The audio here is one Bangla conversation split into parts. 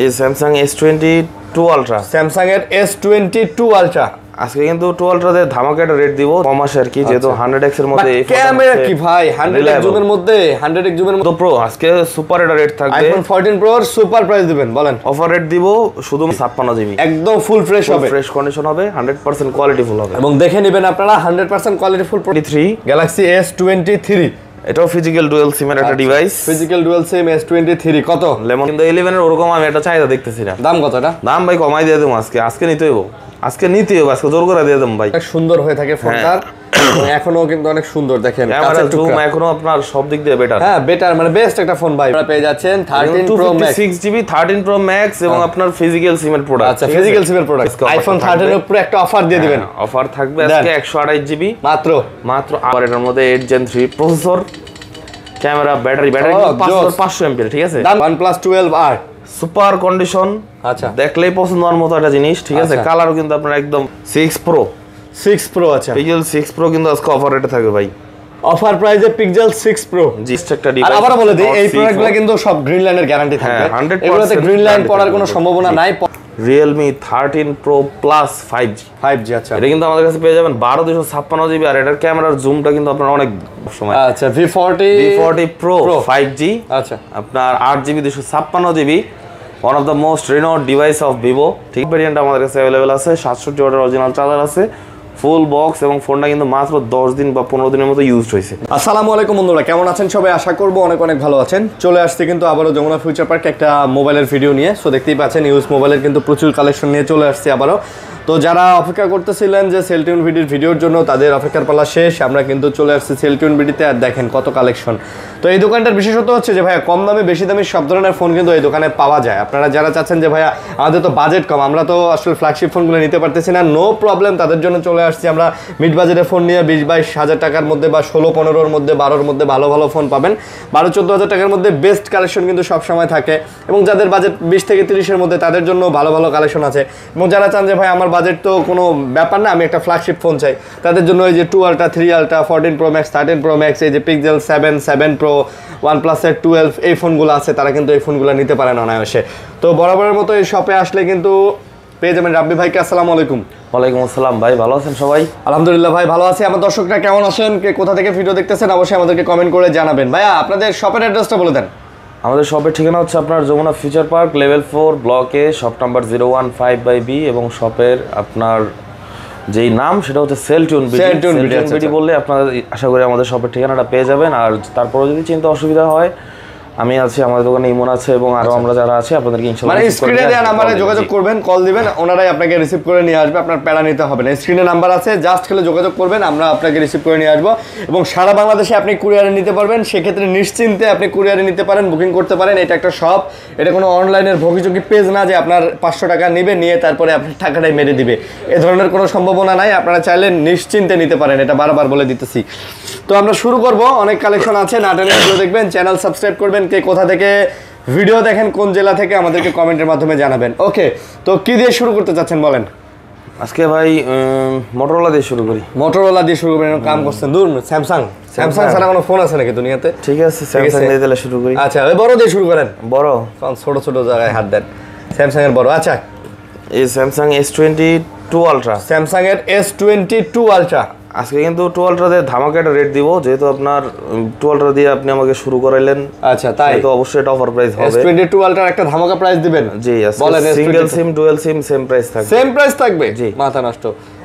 এই স্যামসাং S22 আলট্রা, স্যামসাং এর S22 আলট্রা। আজকে কিন্তু 2 আলট্রাতে ধামাকা একটা রেট দিব কম মাসে আর কি, যেহেতু 100x এর মধ্যে এই ক্যামেরা কি ভাই 100x জুমের মধ্যে 100x জুমের মধ্যে প্রো আজকে সুপার একটা রেট থাকবে। আইফোন 14 প্রো সুপার প্রাইস দিবেন, বলেন। অফার রেট দিব শুধু 56 জিবি, একদম ফুল ফ্রেশ হবে, ফ্রেশ কন্ডিশন হবে, 100% কোয়ালিটি ফুল হবে এবং দেখে নেবেন আপনারা 100% কোয়ালিটি ফুল। 23 গ্যালাক্সি S23 এটাও ফিজিক্যাল ডুয়াল সিম এর একটা ডিভাইস, ফিজিক্যাল ডুয়াল সিম S23 কত? লেমন কিন্তু 11 এর ওরকম আমি একটা চাহিদা দেখতেছি না। দাম কত এটা? দাম ভাই কমাই দিয়ে দেবো আজকে নিতে হইব, আজকে জোর করে দিয়ে দেবো ভাই। অনেক সুন্দর হয়ে থাকে ফোনটা, এখনো কিন্তু অনেক সুন্দর, দেখেন ক্যামেরা জুম এখনো আপনার সব দিক দিয়ে বেটার। হ্যাঁ বেটার, মানে বেস্ট একটা ফোন ভাই। আপনারা পেয়ে যাচ্ছেন 13 pro max 6GB 13 pro max এবং আপনার ফিজিক্যাল সিম এর প্রোডাক্ট। আচ্ছা ফিজিক্যাল সিম এর প্রোডাক্ট আইফোন 13 এর উপরে একটা অফার দিয়ে দিবেন। অফার থাকবে আজকে 128GB মাত্র। আর এটার মধ্যে 8 Gen 3 processor, camera, battery 500 mAh, ঠিক আছে। OnePlus 12R সুপার কন্ডিশন, আচ্ছা দেখলেই পছন্দ হওয়ার মতো একটা জিনিস, ঠিক আছে। কালারও কিন্তু আপনার একদম 6 Pro, আচ্ছা পিক্সেল 6 Pro কিন্তু আজকে অফার রেটে থাকবে ভাই, অফার প্রাইসে পিক্সেল 6 Pro। জি একটা ডিভাইস। আর আবার বলে দেই এই প্রোডাক্টগুলো কিন্তু সব গ্রিন লাইনের গ্যারান্টি থাকবে, এগুলোতে গ্রিন লাইন পড়ার কোনো সম্ভাবনা নাই। Realme 13 Pro Plus 5G, আচ্ছা এটা কিন্তু আমাদের কাছে পেয়ে যাবেন 12256GB, আর এটার ক্যামেরার জুমটা কিন্তু আপনার অনেক সময়। আচ্ছা V40 Pro 5G, আচ্ছা আপনার 8GB 256GB, one of the most renowned device of Vivo. ঠিক ভেরিয়েন্ট আমাদের কাছে অ্যাভেলেবেল আছে, 67 ওয়াটের অরিজিনাল চার্জার আছে, ফুল বক্স, এবং ফোনটা কিন্তু মাত্র 10 দিন বা 15 দিনের মতো ইউজ হয়েছে। আসসালামু আলাইকুম বন্ধুরা, কেমন আছেন সবাই? আশা করবো অনেক ভালো আছেন। চলে আসছে কিন্তু আবারও যমুনা ফিউচার পার্ক একটা মোবাইলের ভিডিও নিয়ে। সো দেখতেই পাচ্ছেন ইউজ মোবাইলের কিন্তু প্রচুর কালেকশন নিয়ে চলে আসছে আবারও। তো যারা অপেক্ষা করতেছিলেন যে সেলটিউন ভিডিওর জন্য, তাদের অপেক্ষার পালা শেষ। আমরা কিন্তু চলে আসছি সেলটিউন ভিডিওতে, আর দেখেন কত কালেকশন। তো এই দোকানটার বিশেষত্ব হচ্ছে যে ভাইয়া কম দামে বেশি দামি সব ধরনের ফোন কিন্তু এই দোকানে পাওয়া যায়। আপনারা যারা চাচ্ছেন যে ভাইয়া আমাদের তো বাজেট কম, আমরা তো আসলে ফ্ল্যাগশিপ ফোনগুলো নিতে পারতেছি না, নো প্রবলেম, তাদের জন্য চলে আসছি আমরা মিড বাজেটের ফোন নিয়ে। 20-22 হাজার টাকার মধ্যে বা 16-15-র মধ্যে 12-র মধ্যে ভালো ফোন পাবেন। 12-14 হাজার টাকার মধ্যে বেস্ট কালেকশন কিন্তু সবসময় থাকে, এবং যাদের বাজেট 20 থেকে 30-এর মধ্যে তাদের জন্য ভালো কালেকশন আছে। এবং যারা চান যে ভাই আমার বাজেট তো কোনো ব্যাপার না, আমি একটা ফ্ল্যাগশিপ ফোন চাই, তাদের জন্য এই যে 2 ultra, 3 ultra, 14 pro max, 13 pro max, এই যে পিক্সেল 7 প্রো, OnePlus 12 এই ফোনগুলো আছে, তারা কিন্তু এই ফোনগুলো নিতে পারেন অনায়াসে। তো বরাবরের মতো এই শপে আসলে কিন্তু পেয়ে যাবেন রাব্বি ভাইকে। আসসালামু আলাইকুম। ওয়ালাইকুম আসসালাম ভাই, ভালো আছেন সবাই? আলহামদুলিল্লাহ ভাই ভালো আছি। আমার দর্শকরা কেমন আছেন, কে কোথা থেকে ভিডিও দেখতেছেন অবশ্যই আমাদেরকে কমেন্ট করে জানাবেন। ভাইয়া আপনাদের শপের অ্যাড্রেসটা বলে দেন। আমাদের শপের ঠিকানা হচ্ছে আপনার যমুনা ফিউচার পার্ক লেভেল 4 ব্লকে, শপ নাম্বার 015/B, এবং শপের আপনার যেই নাম সেটা হচ্ছে সেলটিউন বিডি বললে আপনারা আশা করি আমাদের শপের ঠিকানাটা পেয়ে যাবেন। আর তারপরে যদি চিন্তা অসুবিধা হয় আমি আছি, আমাদের দোকানে ইমন আছে, এবং আরো আমরা যারা আছি আপনাদেরকে ইনশাআল্লাহ মানে স্ক্রিনে দেওয়া নম্বরে যোগাযোগ করবেন, কল দিবেন, ওনারাই আপনাকে রিসিভ করে নিয়ে আসবে, আপনার প্যারা নিতে হবে না। স্ক্রিনে নাম্বার আছে, জাস্ট খেলে যোগাযোগ করবেন, আমরা আপনাকে রিসিভ করে নিয়ে আসবো। এবং সারা বাংলাদেশে আপনি কুরিয়ারে নিতে পারবেন, সেক্ষেত্রে নিশ্চিন্তে আপনি কুরিয়ারে নিতে পারেন, বুকিং করতে পারেন। এটা একটা শপ, এটা কোনো অনলাইনের ভোগীযোগী পেজ না যে আপনার 500 টাকা নেবে, নিয়ে তারপরে আপনি টাকাটাই মেরে দিবে, এ ধরনের কোনো সম্ভাবনা নাই। আপনারা চাইলে নিশ্চিন্তে নিতে পারেন, এটা বারবার বলে দিতেছি। তো আমরা শুরু করব, অনেক কালেকশন আছে, না টেনে ভিডিও দেখবেন, চ্যানেল সাবস্ক্রাইব করবেন। কে কোথা থেকে ভিডিও দেখেন, কোন জেলা থেকে, আমাদেরকে কমেন্টের মাধ্যমে জানাবেন। ওকে, তো কি দিয়ে শুরু করতে চাচ্ছেন বলেন? আজকে ভাই মোটরোলা দিয়ে শুরু করি। মোটরোলা দিয়ে শুরু করেন, কাম করছেন। দূর স্যামসাং ছাড়া কোনো ফোন আছে নাকি দুনিয়াতে? ঠিক আছে, স্যামসাং দিয়ে তাহলে শুরু করি। আচ্ছা ওই বড় দিয়ে শুরু করেন। বড়, ছোট জায়গায় হাত দেন। স্যামসাং এর বড়। আচ্ছা এই স্যামসাং S22 আলট্রা, স্যামসাং এর S22 আলট্রা। আজকে কিন্তু 2 আলট্রাতে ধামাকা একটা রেট দিব, যেহেতু আপনার 2 আলট্রা দিয়ে আপনি আমাকে শুরু করাইলেন। আচ্ছা তাই তো অবশ্যই এটা অফার প্রাইস হবে। S22 আলট্রার একটা ধামাকা প্রাইস দিবেন? জি বলেন। সিঙ্গেল সিম ডুয়াল সিম সেম প্রাইস থাকবে। সেম প্রাইস থাকবে? জি। মাথা নষ্ট।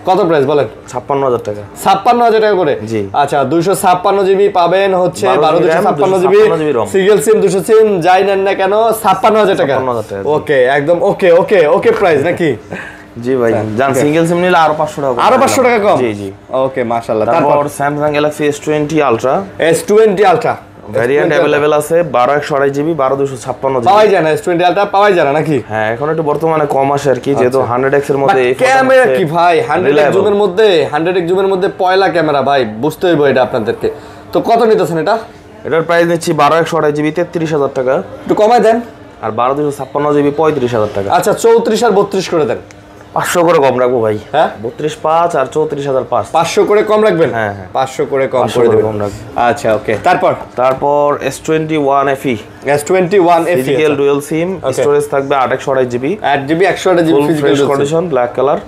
কত প্রাইস বলেন? 56,000 টাকা। 56,000 টাকা করে? জি। আচ্ছা 256 জিবি পাবেন হচ্ছে 1256 জিবি সিঙ্গেল সিম 200 সিম যাই নেন না কেন 56,000 টাকা। ওকে একদম ওকে প্রাইস নাকি? জি ভাই, জান সিঙ্গেল সিম নিলে আরো 500 টাকা, আরো 500 টাকা কম? জি ওকে মাশাআল্লাহ। তারপর Samsung Galaxy S20 ultra, S20 ultra variant available আছে 12/128 জিবি 12256 জিবি পাওয়াই যায় না। S20 আলট্রা পাওয়াই যায় না নাকি? হ্যাঁ এখন একটু বর্তমানে কম আসে আর কি, যেহেতু 100x এর মধ্যে এই ক্যামেরা কি ভাই 100x জুমের মধ্যে পয়লা ক্যামেরা ভাই, বুঝতে হইব এটা আপনাদেরকে। তো কত নিতেছেন এটা? এটার প্রাইস নিচ্ছি 12/128 জিবি 33,000 টাকা। একটু কমায় দেন। আর 12256 জিবি 35,000 টাকা। আচ্ছা 34 আর 32 করে দেন। 500 করে কম রাখবো ভাই। হ্যাঁ 32,500 আর 34,500। 500 করে কম রাখবেন? হ্যাঁ হ্যাঁ 500 করে কম করে দেবেন। আচ্ছা ওকে। তারপর S21 FE। S21 FE physical dual sim, storage থাকবে 8/128 GB. 8GB 128GB physical condition, black colour.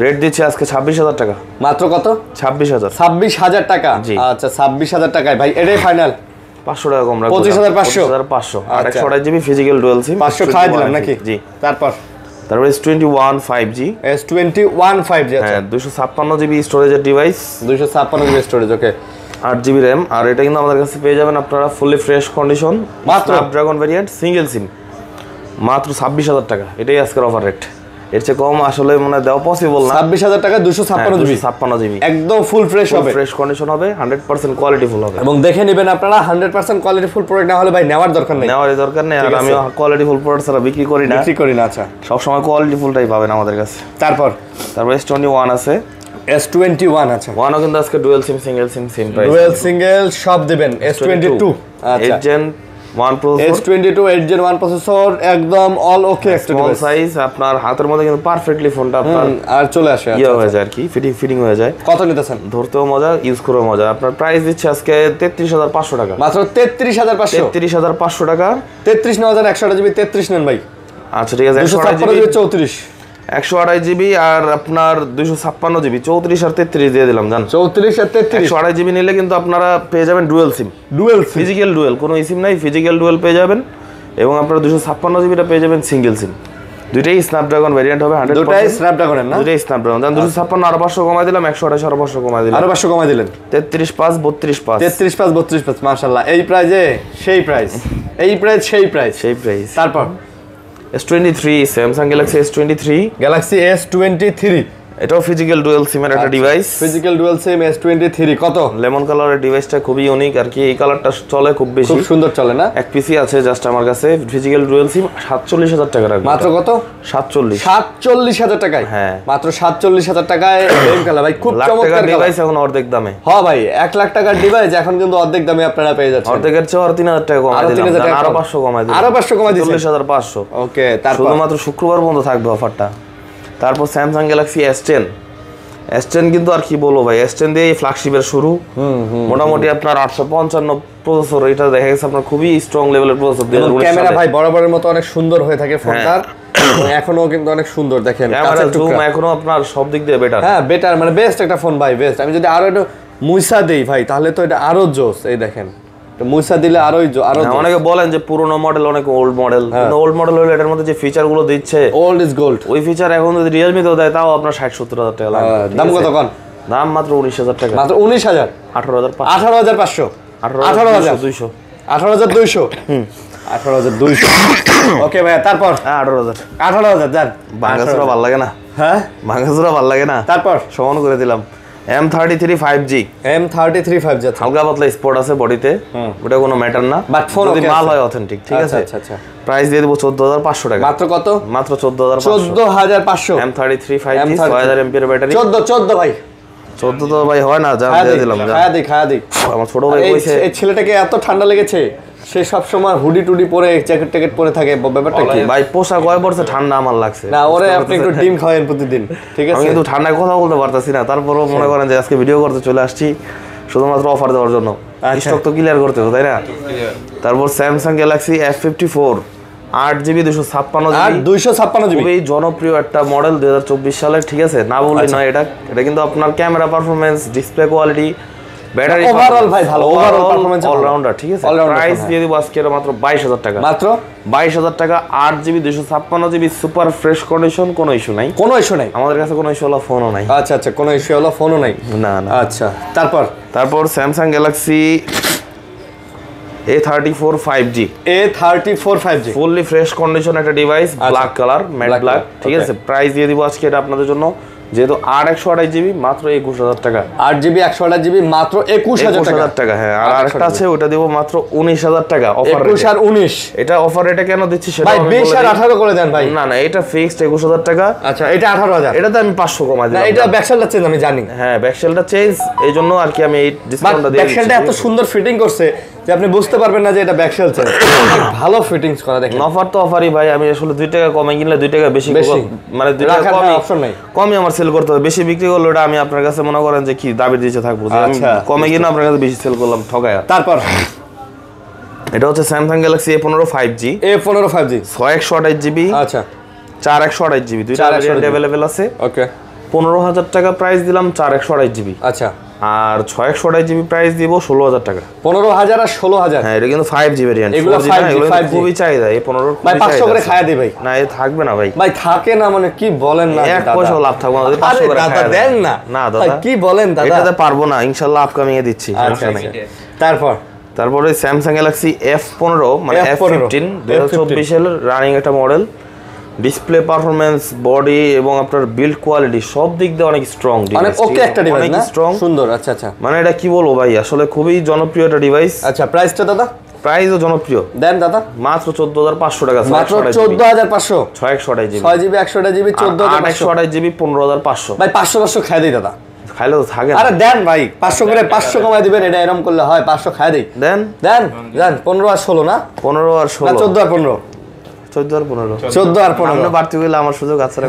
Rate দিচ্ছে আজকে 26,000 টাকা। মাত্র কত? 26,000। 26,000 টাকা। আচ্ছা 26,000 টাকায় ভাই এটাই ফাইনাল। 500 টাকা কম রাখবো। 25,500। 8/128GB ফিজিক্যাল ডুয়াল সিম। 500 খাই দিলাম নাকি? জি। তারপর S21 5G। S21 5G হ্যাঁ 256GB স্টোরেজের ডিভাইস। 256GB স্টোরেজ ওকে। 8GB RAM। আর এটা কিন্তু আমাদের কাছে পেয়ে যাবেন আপনারা ফুলি ফ্রেশ কন্ডিশন, মাত্র স্ন্যাপড্রাগন ভেরিয়েন্ট, সিঙ্গেল সিম, মাত্র 26,000 টাকা। এটাই আজকের অফার রেট। এর চেয়ে কম আসলে মানে দেওয়া পসিবল না। 26,000 টাকা 256GB। 256GB একদম ফুল ফ্রেশ হবে, ফ্রেশ কন্ডিশন হবে, 100% কোয়ালিটি ফুল হবে। এবং দেখে নেবেন আপনারা 100% কোয়ালিটি ফুল প্রোডাক্ট না হলে ভাই নেওয়ার দরকার নেই। নেওয়ার দরকার নেই। আর আমি কোয়ালিটি ফুল প্রোডাক্ট ছাড়া বিক্রি করি না। আচ্ছা সব সময় কোয়ালিটি ফুলটাই পাবেন আমাদের কাছে। তারপর S21 আছে। S21 আচ্ছা। ওয়ানও কিন্তু আজকে ডুয়াল সিম, সিঙ্গেল সিম, সেম প্রাইস। ডুয়াল সিঙ্গেল সব দিবেন। S22 আচ্ছা। 8 Gen 1 processor. S22 8 Gen 1 processor, একদম অল ওকে একটা ডিভাইস। সাইজ আপনার হাতের মধ্যে কিন্তু পারফেক্টলি ফোনটা আপনার আর চলে আসে। হয়ে যায় আর কি, ফিটিং হয়ে যায়। কত নিতেছেন? ধরতেও মজা, ইউজ করেও মজা। আপনার প্রাইস দিচ্ছে আজকে 33,500 টাকা। মাত্র 33,500। 33,500 টাকা। 33 না 128GB 33 নেন ভাই। আচ্ছা ঠিক আছে। 128GB 128GB আর আপনার 256GB, 34 আর 33 দিয়ে দিলাম জান। 34 আর 33 128GB নিলে কিন্তু আপনারা পেয়ে যাবেন ডুয়াল সিম। ফিজিক্যাল ডুয়াল, কোনো সিম নাই, ফিজিক্যাল ডুয়াল পেয়ে যাবেন। এবং আপনারা 256GBটা পেয়ে যাবেন সিঙ্গেল সিম। দুইটাই স্ন্যাপড্রাগন ভেরিয়েন্ট হবে 100%। দুইটাই স্ন্যাপড্রাগনের না? দুইটাই স্ন্যাপড্রাগন। জান 256 আরো 500 কমাই দিলাম, 128 আরো 500 কমাই দিলাম। আরো 500 কমাই দিলেন। 33,500 32,500। 33,500 32,500 মাশাআল্লাহ। এই প্রাইজে সেই প্রাইস। সেই প্রাইস। তারপর S23 Samsung Galaxy S23। Galaxy S23 এটাও ফিজিক্যাল ডুয়াল সিমের একটা ডিভাইস। ফিজিক্যাল ডুয়াল সিম S23 কত? লেমন কালারের ডিভাইসটা খুবই ইউনিক আর কি। এই কালারটা চলে খুব বেশি, খুব সুন্দর চলে না? এক পিসি আছে জাস্ট আমার কাছে। ফিজিক্যাল ডুয়াল সিম 47,000 টাকা রাখবো। মাত্র কত? 47,000 টাকায়। হ্যাঁ মাত্র 47,000 টাকায় লেম কালার ভাই, খুব চমৎকার ডিভাইস। এখন অর্ধেক দামে। হ্যাঁ ভাই 1 লাখ টাকার ডিভাইস এখন কিন্তু অর্ধেক দামে আপনারা পেয়ে যাচ্ছেন। অর্ধেকের চেয়ে আর 3,000 টাকা কমাই দিলাম, আরো 500 কমাই দিলাম। আরো 500 কমাই দিয়েছেন। 40,500 ওকে। তারপর শুধুমাত্র শুক্রবার পর্যন্ত থাকবে অফারটা। তারপর Samsung Galaxy S10 কিন্তু আর কি বলবো ভাই, S10 দিয়ে ফ্ল্যাগশিপের শুরু। মোটামুটি আপনার 855 প্রসেসর, এটা দেখা গেছে আপনার খুবই স্ট্রং লেভেলের প্রসেসর। ক্যামেরা ভাই বরাবরের মতো অনেক সুন্দর হয়ে থাকে ফোনটার। এখনো কিন্তু অনেক সুন্দর দেখেন, ক্যামেরা জুম এখনো আপনার সব দিক দিয়ে বেটার। হ্যাঁ বেটার, মানে বেস্ট একটা ফোন ভাই, বেস্ট। আমি যদি আরো একটু মুইসা দেই ভাই তাহলে তো এটা আরো জোস। এই দেখেন মুইসা দিলে আরোই আরো। অনেকে বলেন যে পুরনো মডেল অনেক ওল্ড মডেল, কিন্তু ওল্ড মডেল হলে এটার মধ্যে যে ফিচার গুলো দিচ্ছে ওল্ড ইজ গোল্ড। ওই ফিচার এখন যদি Realme তেও দেয় তাও আপনার 60-70,000 টাকা লাগবে। দাম কত কোন? দাম মাত্র 19,000 টাকা। মাত্র 19,000? 18,500 18,500 18,200 18,200 18,200 ওকে ভাই। তারপর 18,000 যান। ভাঙাচোরা ভালো লাগে না? হ্যাঁ ভাঙাচোরা ভালো লাগে না। তারপর সমান করে দিলাম M33 5G। M33 5G হালকা পাতলা স্পট আছে বডিতে, ওটা কোনো ম্যাটার না, বাট ফোন যদি মাল হয় অথেন্টিক। ঠিক আছে। আচ্ছা আচ্ছা। প্রাইস দিয়ে দেব 14,500 টাকা। মাত্র কত? মাত্র 14,500। 14,500 M33 5G 6000 mAh ব্যাটারি। 14 ভাই। 14 তো ভাই হয় না, যা দিয়ে দিলাম। খায়া দেই। আমার ছোট ভাই কইছে এই ছেলেটাকে এত ঠান্ডা লেগেছে, সে সব সময় হুডি টুডি পরে জ্যাকেট পরে থাকে, ব্যাপারটা কি ভাই? পোশাক কয় পড়ছে, ঠান্ডা আমার লাগছে না। ওরে আপনি একটু ডিম খাওয়েন প্রতিদিন, ঠিক আছে? আমি কিন্তু ঠান্ডায় কথা বলতে পারতাছি না, তারপরও মনে করেন যে আজকে ভিডিও করতে চলে আসছি শুধুমাত্র অফার দেওয়ার জন্য। স্টক তো ক্লিয়ার করতে হবে, তাই না? তারপর Samsung Galaxy F54 8GB 256GB খুবই জনপ্রিয় একটা মডেল 2024 সালের। ঠিক আছে, না বললেই নয়। এটা কিন্তু আপনার camera performance, display quality, battery overall ভাই ভালো, ওভারঅল পারফরম্যান্স অলরাউন্ডার। ঠিক আছে। প্রাইস দিয়ে দিব আজকে মাত্র 22,000 টাকা। মাত্র 22,000 টাকা। 8GB 256GB super fresh condition, কোনো ইস্যু নাই। আমাদের কাছে কোনো ইস্যু হলো ফোনও নাই। আচ্ছা আচ্ছা, কোনো ইস্যু হলো ফোনও নাই? না। আচ্ছা। তারপর Samsung Galaxy A34 5G fully fresh condition একটা device, black colour, matte black. ঠিক আছে। প্রাইস দিয়ে দিব আজকে এটা আপনাদের জন্য, যেহেতু 8/128GB মাত্র 21,000 টাকা। 8GB 128GB মাত্র 21,000 টাকা। হ্যাঁ, আর আরেকটা আছে ওটা দিব মাত্র 19,000 টাকা অফার রেটে। 21 আর 19 এটা অফার রেটে কেন দিচ্ছি সেটা ভাই 20 আর 18 করে দেন ভাই। না এটা ফিক্সড 21,000 টাকা। আচ্ছা, এটা 18,000। এটাতে আমি 500 কমাই দিলাম। না, এটা ব্যাকসেলটা চেঞ্জ আমি জানি। হ্যাঁ, ব্যাকসেলটা চেঞ্জ, এইজন্য আর কি আমি এই ডিসকাউন্টটা দিয়ে দিচ্ছি। ব্যাকসেলটা এত সুন্দর ফিটিং করছে যে আপনি বুঝতে পারবেন না যে এটা ব্যাকশেল চেন। ভালো ফিটিংস করা দেখেন। অফার তো অফারই ভাই, আমি আসলে 2 টাকা কমে কিনলে 2 টাকা বেশি মানে 2 টাকা কমই অপশন নাই, কমই আমার সেল করতে হবে। বেশি বিক্রি করলে ওটা আমি আপনার কাছে মনে করেন যে কি দাবি দিতে থাকবো যে আমি কমে কিনে আপনার কাছে বেশি সেল করলাম ঠকায়া। তারপর এটা হচ্ছে Samsung Galaxy A15 5G 6128GB। আচ্ছা 4128GB দুইটা ভেরিয়েন্ট अवेलेबल আছে। ওকে 15000 টাকা প্রাইস দিলাম 4128GB। আচ্ছা আর 6128GB প্রাইস দিব 16000 টাকা। 15000 আর 16000। হ্যাঁ এটা কিন্তু 5G ভেরিয়েন্ট, এগুলো 5G খুবই চাহিদা। এই 15 ভাই 500 করে খায়া দিই ভাই। না এ থাকবে না ভাই। ভাই থাকে না মানে কি বলেন না এক পয়সা লাভ থাকবে না যদি 500 করে খায়া দেন না। না দাদা ভাই কি বলেন দাদা, এটাতে পারবো না ইনশাআল্লাহ, আপকামিং এ দিচ্ছি। তারপরে স্যামসাং গ্যালাক্সি F15 মানে F15 2024 এর রানিং একটা মডেল। ডিসপ্লে পারফরম্যান্স, বডি এবং আপনার বিল্ড কোয়ালিটি সব দিক দিয়ে অনেক স্ট্রং ডিভাইস, অনেক ওকে একটা ডিভাইস না, স্ট্রং সুন্দর। আচ্ছা আচ্ছা মানে এটা কি বলবো ভাই, আসলে খুবই জনপ্রিয় একটা ডিভাইস। আচ্ছা প্রাইসটা দাদা? প্রাইসও জনপ্রিয় দেন দাদা। মাত্র 14500 টাকা। মাত্র 14500 6128GB 6GB 128GB 14500GB 15500 ভাই 500 খাই দেই দাদা। খাইলে তো থাকে। আরে দেন ভাই 500 করে 500 কমাই দিবেন, এটা এরকম করলে হয়? 500 খাই দেই। দেন দেন দেন 15 আর 16 না? 15 আর 16 14 আর 15 14 আর 15 14 আর 15 আমরা বাড়তি কইলে আমার সুযোগ আছে না।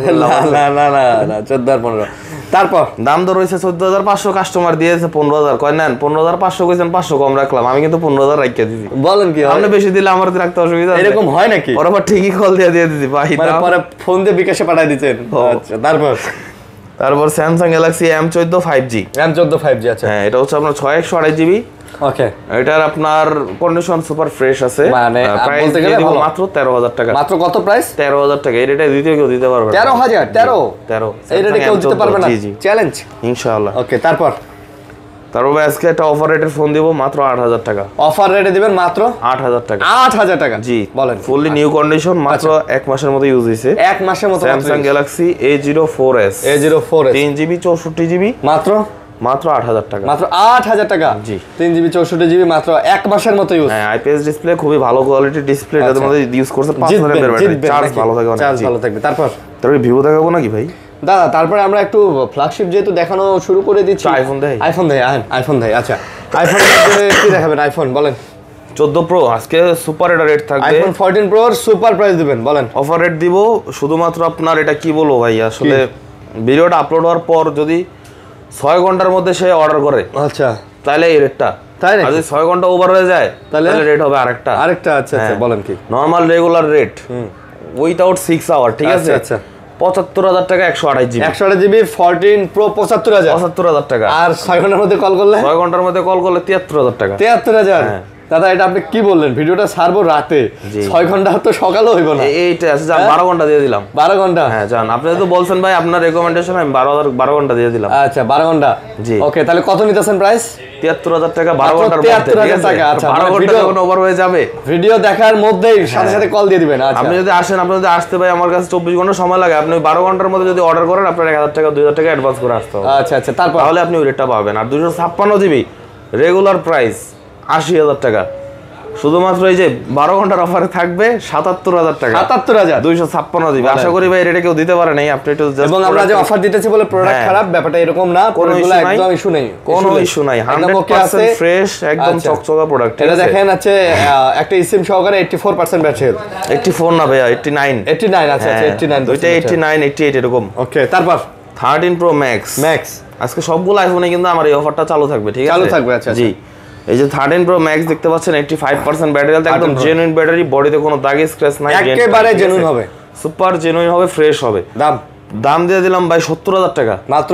না না না না 14 আর 15। তারপর দাম দর হইছে 14500, কাস্টমার দিয়েছে 15000, কয় নেন 15500 কইছেন 500 কম রাখলাম, আমি কিন্তু 15000 রাখতে দিছি। বলেন কি আপনি বেশি দিলে আমার রাখতে অসুবিধা আছে? এরকম হয় নাকি? ওরা আবার ঠিকই কল দিয়ে দিছি ভাই, মানে পরে ফোন দিয়ে বিকাশে পাঠিয়ে দিবেন। আচ্ছা তারপর Samsung Galaxy M14 5G। M14 5G আচ্ছা হ্যাঁ এটা হচ্ছে আপনার 6128GB। ওকে এটার আপনার কন্ডিশন সুপার ফ্রেশ আছে। মানে প্রাইস বলতে গেলে ভালো, মাত্র 13000 টাকা। মাত্র কত প্রাইস? 13000 টাকা। এই রেটে দ্বিতীয় কেউ দিতে পারবে না। 13000 13 এই রেটে কেউ দিতে পারবে না, চ্যালেঞ্জ ইনশাআল্লাহ। ওকে তারপর আজকে একটা অফার রেটের ফোন দিব মাত্র 8000 টাকা। অফার রেটে দিবেন মাত্র 8000 টাকা। 8000 টাকা জি বলেন। ফুললি নিউ কন্ডিশন, মাত্র 1 মাসের মতো ইউজ হইছে। 1 মাসের মতো। Samsung Galaxy A04s 3GB 64GB মাত্র 8000 টাকা। মাত্র 8000 টাকা। জি 3GB 64GB মাত্র 1 মাসের মতো ইউজ। হ্যাঁ আইপিএস ডিসপ্লে, খুবই ভালো কোয়ালিটির ডিসপ্লে, এটার মধ্যে ইউজ করছে 5000 এর ব্যাটারি, চার্জ ভালো থাকে অনেক। চার্জ ভালো থাকবে। তারপরে ভিভো দেখাবো নাকি ভাই? দাদা তারপরে আমরা একটু ফ্ল্যাগশিপ যেহেতু দেখানো শুরু করে দিচ্ছি, আইফোন দেই। আইফোন দেই। আচ্ছা আইফোন কি দেখাবেন? আইফোন বলেন। 14 প্রো আজকে সুপার এটা রেট থাকবে। আইফোন 14 প্রো সুপার প্রাইস দিবেন বলেন। অফার রেট দিব শুধুমাত্র আপনার, এটা কি বলবো ভাই, আসলে ভিডিওটা আপলোড হওয়ার পর যদি 6 ঘন্টার মধ্যে সে অর্ডার করে, আচ্ছা তাহলে এই রেটটা, তাই না? যদি 6 ঘন্টা ওভার হয়ে যায় তাহলে রেট হবে আরেকটা। আচ্ছা আচ্ছা বলেন কি? Normal regular rate without 6 hour, ঠিক আছে? আচ্ছা 75000 টাকা 128GB। 128GB 14 প্রো 75000 টাকা। আর 6 ঘন্টার মধ্যে কল করলে 6 ঘন্টার মধ্যে কল করলে 73000 টাকা। 73000। দাদা এটা আপনি কি বললেন? ভিডিওটা ছাড়বো রাতে, 6 ঘন্টা তো সকালও হইব না। এইটা আছে জান 12 ঘন্টা দিয়ে দিলাম। 12 ঘন্টা? হ্যাঁ জান, আপনি তো বলছেন ভাই আপনার রেকমেন্ডেশন, আমি 12 ঘন্টা দিয়ে দিলাম। আচ্ছা 12 ঘন্টা। জি ওকে তাহলে কত নিতেছেন প্রাইস? 73000 টাকা 12 ঘন্টার মধ্যে। 73000 টাকা। আচ্ছা 12 ঘন্টা যখন ওভার হয়ে যাবে, ভিডিও দেখার মধ্যেই সাথে সাথে কল দিয়ে দিবেন। আচ্ছা আপনি যদি আসেন, আপনি যদি আসতে ভাই আমার কাছে 24 ঘন্টা সময় লাগে, আপনি 12 ঘন্টার মধ্যে যদি অর্ডার করেন আপনার 1000 টাকা 2000 টাকা অ্যাডভান্স করে আসতে হবে। আচ্ছা আচ্ছা তারপর তাহলে আপনি ওই রেটটা পাবেন। আর 256GB রেগুলার প্রাইস 80000 টাকা। শুধুমাত্র এই যে 12 ঘন্টার অফারে থাকবে 77000 টাকা। 77000 256GB। আশা করি ভাই রেটে কেউ দিতে পারে নাই, আপনি একটু জাস্ট। এবং আমরা যে অফার দিতেছি বলে প্রোডাক্ট খারাপ, ব্যাপারটা এরকম না। প্রোডাক্টগুলো একদম ইস্যু নেই, কোনো ইস্যু নাই, 100% ফ্রেশ, একদম চকচকা প্রোডাক্ট। এটা দেখেন আছে একটা সিম সহকারে 84% ব্যাটারি। 84 না ভাইয়া 89। আচ্ছা আচ্ছা 89। দুইটা 89 88 এরকম। ওকে তারপর 13 প্রো ম্যাক্স। আজকে সবগুলো আইফোনে কিন্তু আমার এই অফারটা চালু থাকবে, ঠিক আছে? চালু থাকবে। আচ্ছা জি এই যে 13 প্রো ম্যাক্স দেখতে পাচ্ছেন 85% ব্যাটারি হেলথ, একদম জেনুইন ব্যাটারি, বডিতে কোনো দাগ স্ক্র্যাচ নাই, একেবারে জেনুইন হবে, সুপার জেনুইন হবে, ফ্রেশ হবে। দাম দিয়ে দিলাম ভাই 70000 টাকা মাত্র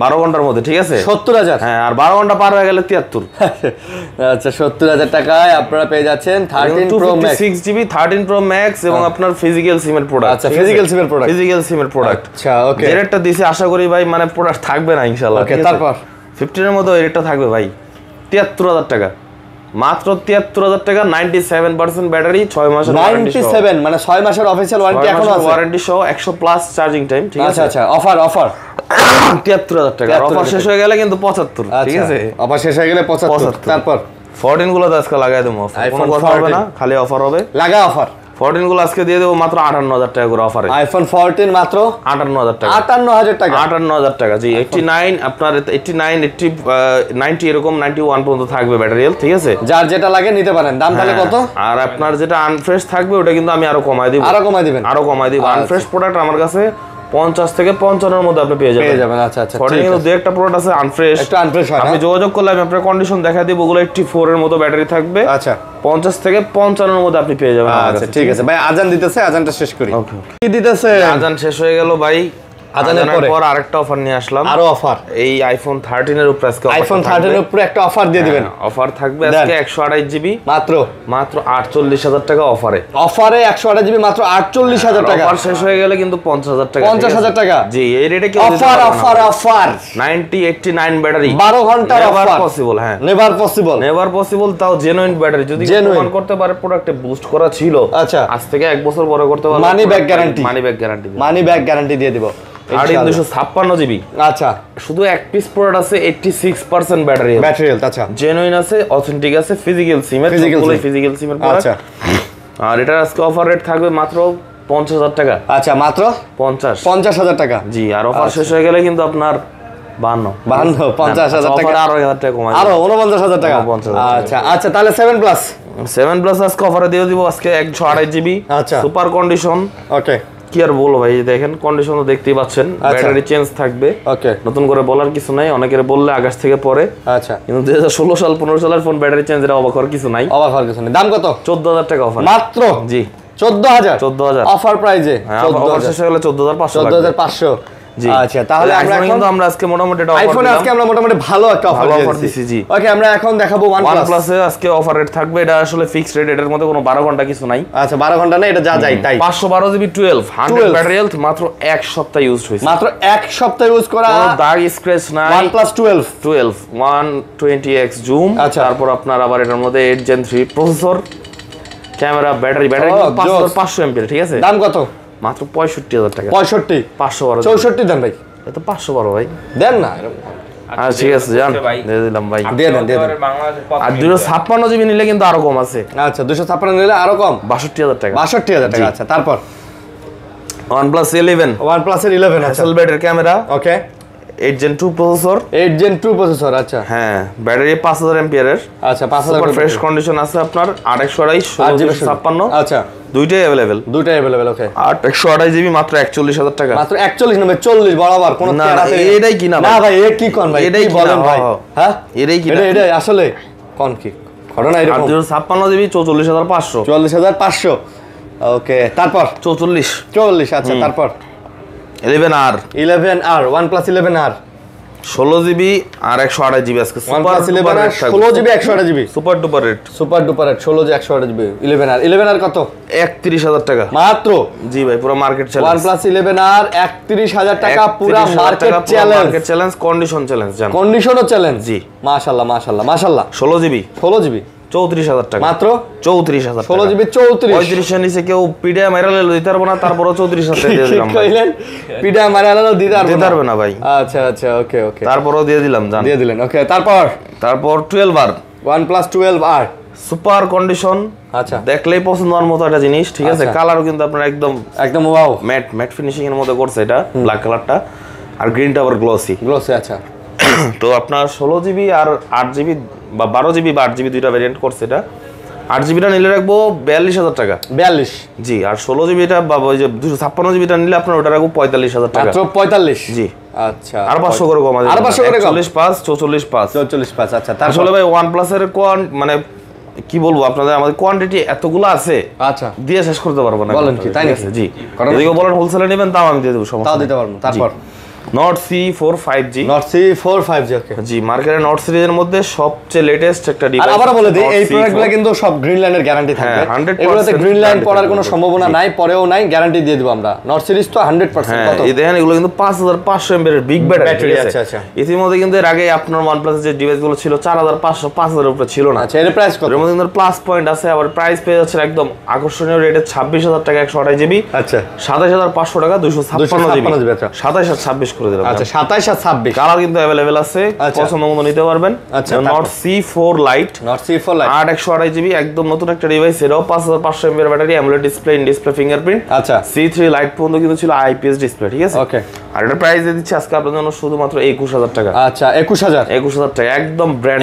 12 ঘন্টার মধ্যে, ঠিক আছে? 70000। হ্যাঁ আর 12 ঘন্টা পার হয়ে গেলে 73। আচ্ছা 70000 টাকায় আপনারা পেয়ে যাচ্ছেন 13 pro max 6GB 13 pro max এবং আপনার ফিজিক্যাল সিমের প্রোডাক্ট। আচ্ছা ফিজিক্যাল সিমের প্রোডাক্ট। আচ্ছা ওকে, যে রেটটা দিছি আশা করি ভাই মানে প্রোডাক্ট থাকবে না ইনশাআল্লাহ। ওকে তারপর 15 এর মধ্যে এই রেটটা থাকবে ভাই 73000 টাকা, মাত্র 73000 টাকা, 97% ব্যাটারি, 6 মাসের ওয়ারেন্টি। 97 মানে 6 মাসের অফিশিয়াল ওয়ারেন্টি এখনো আছে, ওয়ারেন্টি সহ 100 প্লাস চার্জিং টাইম, ঠিক আছে? আচ্ছা অফার 73000 টাকা, অফার শেষ হয়ে গেলে কিন্তু 75, ঠিক আছে? অফার শেষ হয়ে গেলে 75। তারপর 14 গুলো তো আজকে লাগাই দেবো, কোনো কথা হবে না, খালি অফার হবে। লাগা অফার 14 গুলো আজকে দিয়ে দেবো মাত্র 58,000 টাকা করে অফারে। আইফোন 14 মাত্র 58,000 টাকা। 58,000 টাকা। 58,000 টাকা জি। 89 আপনার 89 80 90 এরকম 91 পর্যন্ত থাকবে ব্যাটারি হেলথ, ঠিক আছে? যার যেটা লাগে নিতে পারেন। দাম তাহলে কত? আর আপনার যেটা আনফ্রেশ থাকবে ওটা কিন্তু আমি আরো কমায় দিব। আরো কমায় দিবেন? আরো কমায় দিব। আনফ্রেশ প্রোডাক্ট আমার কাছে 50 থেকে 55 এর মধ্যে আপনি পেয়ে যাবেন। আচ্ছা আচ্ছা, ঠিক আছে। দুই একটা প্রোডাক্ট আছে আনফ্রেশ, একটু আনফ্রেশ হয়। আপনি যোগাযোগ করলে আমি আপনার কন্ডিশন দেখাই দেব, ওগুলো 84 এর মতো ব্যাটারি থাকবে। আচ্ছা, 50 থেকে 55 এর মধ্যে আপনি পেয়ে যাবেন। আচ্ছা ঠিক আছে ভাই, আজান দিতেছে, আজানটা শেষ করি। ওকে, কি দিতেছে? আজান শেষ হয়ে গেল ভাই। আজানের পর আরেকটা অফার নিয়ে আসলাম। আরো অফার? এই আইফোন 13 এর উপরে আজকে আইফোন 13 এর উপরে একটা অফার দিয়ে দিবেন। অফার থাকবে আজকে 128 জিবি মাত্র 48,000 টাকা অফারে। অফারে 128 জিবি মাত্র 48,000 টাকা। অফার শেষ হয়ে গেলে কিন্তু 50,000 টাকা। 50,000 টাকা জি, এই রেটে কি অফার? অফার অফার 90 89 ব্যাটারি 12 ঘন্টার অফার। Never possible. হ্যাঁ, নেভার পসিবল, তাও জেনুইন ব্যাটারি যদি প্রমাণ করতে পারে প্রোডাক্টে বুস্ট করা ছিল। আচ্ছা, আজ থেকে 1 বছর পরে করতে পারবে। Money back guarantee. Money back guarantee দিয়ে দিব। 256 জিবি। আচ্ছা, শুধু এক পিস প্রোডাক্ট আছে 86% ব্যাটারি হেলথ। আচ্ছা, জেনুইন আছে, অথেন্টিক আছে, ফিজিক্যাল সিমের প্রোডাক্ট। আচ্ছা, আর এটা আজকে অফার রেট থাকবে মাত্র 50,000 টাকা। আচ্ছা, মাত্র 50,000 টাকা। জি, আর অফার শেষ হয়ে গেলে কিন্তু আপনার 50,000 টাকা আরো 1,000 টাকা কমাই, আরো 49,000 টাকা। আচ্ছা আচ্ছা, তাহলে 7 প্লাস আজকে অফারে দিয়ে দিব আজকে 128 জিবি। আচ্ছা, সুপার কন্ডিশন। ওকে, কি আর বলবো ভাই, দেখেন কন্ডিশন তো দেখতেই পাচ্ছেন। ব্যাটারি চেঞ্জ থাকবে। ওকে, নতুন করে বলার কিছু নাই, অনেকের বললে আগস্ট থেকে পরে। আচ্ছা, কিন্তু 2016 সাল 15 সালের ফোন ব্যাটারি চেঞ্জ এর অবাক হওয়ার কিছু নাই। দাম কত? 14,000 টাকা অফার মাত্র। জি, 14,000 অফার প্রাইজে। অফার শেষ হয়ে গেলে 14,500। 14,500। জি, আচ্ছা, তাহলে আমরা আজকে মোটামুটি একটা আইফোনে আজকে আমরা মোটামুটি ভালো একটা অফার দিয়েছি। জি, ওকে, আমরা এখন দেখাবো OnePlus এ আজকে অফার রেট থাকবে। এটা আসলে ফিক্সড রেট, এটার মধ্যে কোনো 12 ঘন্টা কিছু নাই। আচ্ছা, 12 ঘন্টা না, এটা যা যায় তাই। 512 জিবি 100 ব্যাটারি হেলথ, মাত্র 1 সপ্তাহ ইউজ হয়েছে। মাত্র 1 সপ্তাহ ইউজ করা, কোনো দাগ স্ক্র্যাচ নাই। OnePlus 12 120x zoom. তারপর আপনার আবার এটার মধ্যে 8 Gen 3 প্রসেসর, ক্যামেরা, ব্যাটারি 5500 এমপিএর। ঠিক আছে, দাম কত? মাত্র 65,000 টাকা। 65 512 64 দেন ভাই। এটা 512 ভাই, দেন না। আচ্ছা ঠিক আছে, জান দিয়ে দিলাম ভাই। দিয়ে দেন। আর 256 জিবি নিলে কিন্তু আরো কম আছে। আচ্ছা, 256 নিলে আরো কম, 62,000 টাকা। 62,000 টাকা। আচ্ছা, তারপর OnePlus 11 আচ্ছা, ব্যাটারি ক্যামেরা, ওকে, 8 Gen 2 প্রসেসর, 8 Gen 2 প্রসেসর। আচ্ছা, হ্যাঁ, ব্যাটারি 5000 এমপিআর এর। আচ্ছা, 5000 ফ্রেশ কন্ডিশন আছে আপনার 828 1656। আচ্ছা, দুইটাই अवेलेबल। ওকে। 828 জিবি মাত্র 41,000 টাকা। মাত্র 41 নবে 40 বরাবর কোন না, এটাই কি না ভাই, এ কি কোন ভাই, এটাই বলেন ভাই। হ্যাঁ, এটাই কি না, এটাই আসলে কোন কি ঘটনা এরকম। 256 জিবি 44,500। 44,500। ওকে, তারপর 44। আচ্ছা, তারপর 11R OnePlus 11R 16 জিবি আর 128 জিবি আজকে OnePlus 11R 16 GB 128 GB super duper rate. 16 জি 128 জিবি 11R কত? 31,000 টাকা মাত্র। জি ভাই, পুরো মার্কেট চ্যালেঞ্জ। OnePlus 11R 31,000 টাকা, পুরো মার্কেট চ্যালেঞ্জ, কন্ডিশন চ্যালেঞ্জ, জান কন্ডিশনও চ্যালেঞ্জ। জি, মাশাআল্লাহ। 16 জিবি 34,000 টাকা। মাত্র 34,000 টাকা। 16 জিবি 34। 35 এর নিচে কেউ পিডিয়া মাইরা লেলো দিতে পারবো না, তারপরও 34,000 টাকা দিয়ে দিলাম। কইলেন পিডা মারালাও দিতে পারবে না ভাই। আচ্ছা, ওকে, তারপরও দিয়ে দিলাম, জান দিয়ে দিলেন। ওকে, তারপর 12R OnePlus 12R super condition. আচ্ছা, দেখলেই পছন্দ হওয়ার মতো একটা জিনিস। ঠিক আছে, কালারও কিন্তু আপনার একদম ওয়াও, ম্যাট ফিনিশিং এর মধ্যে করছে এটা, ব্ল্যাক কালারটা, আর গ্রিনটা আবার গ্লসি। আচ্ছা। তো আপনার 16 জিবি আর 8 জিবি বা 12 জিবি বা 8 জিবি দুইটা ভেরিয়েন্ট করছে এটা। 8 জিবিটা নিলে রাখবো 42,000 টাকা। 42। জি, আর 16 জিবিটা বা ওই যে 256 জিবিটা নিলে আপনার ওটা রাখবো 45,000 টাকা। মাত্র 45। জি, আচ্ছা, আর 500 করে কমা দিবেন। আর 500 করে কম, 44,500। আচ্ছা, তারপর আসলে ভাই OnePlus এর মানে কি বলবো আপনাদের, আমাদের কোয়ান্টিটি এতগুলো আছে, আচ্ছা, দিয়ে শেষ করতে পারবো না। বলেন কি, তাই নাকি? জি, এদিকে বলেন হোলসেলে নেবেন, তাও আমি দিয়ে দেবো, সমস্যা তাও দিতে পারবো। তারপর Note C4 5G। Note C4 5G, ওকে। জি, মার্কেটে নোট সিরিজের মধ্যে সবচেয়ে লেটেস্ট একটা ডিভাইস। আর আবার বলে দেই, এই প্রোডাক্টগুলো কিন্তু সব গ্রিন লাইনের গ্যারান্টি থাকবে। এগুলোতে গ্রিন লাইন পড়ার কোনো সম্ভাবনা নাই, পরেও নাই, গ্যারান্টি দিয়ে দেব আমরা। নোট সিরিজ তো 100%। কত? এই দেখেন, এগুলো কিন্তু 5500 এমএএর বিগ ব্যাটারি। আচ্ছা। ইতিমধ্যে কিন্তু এর আগে আপনার OnePlus যে ডিভাইসগুলো ছিল 4500 5000 এর উপরে ছিল না। আচ্ছা, এর প্রাইস কত? এর মধ্যে কিন্তু প্লাস পয়েন্ট আছে, আবার প্রাইস পেয়ে যাচ্ছে একদম আকর্ষণীয় রেটে 26,000 টাকা 128 জিবি। আচ্ছা, 27,500 টাকা 256 জিবি। 27 আর 26 করে দিলাম। আচ্ছা 27 আর 26 কালার কিন্তু अवेलेबल আছে, পছন্দ মতো নিতে পারবেন। আচ্ছা নট C4 লাইট, 8 জিবি একদম নতুন একটা ডিভাইস, এটাও 5500 mAh battery, AMOLED display, in display fingerprint. আচ্ছা C3 লাইট পর্যন্ত কিন্তু ছিল IPS ডিসপ্লে, ঠিক আছে? ওকে। আর এটা প্রাইস দিয়ে দিচ্ছি আজকে আপনাদের জন্য শুধুমাত্র 21000 টাকা। আচ্ছা 21000 টাকা, একদম ব্র্যান্ড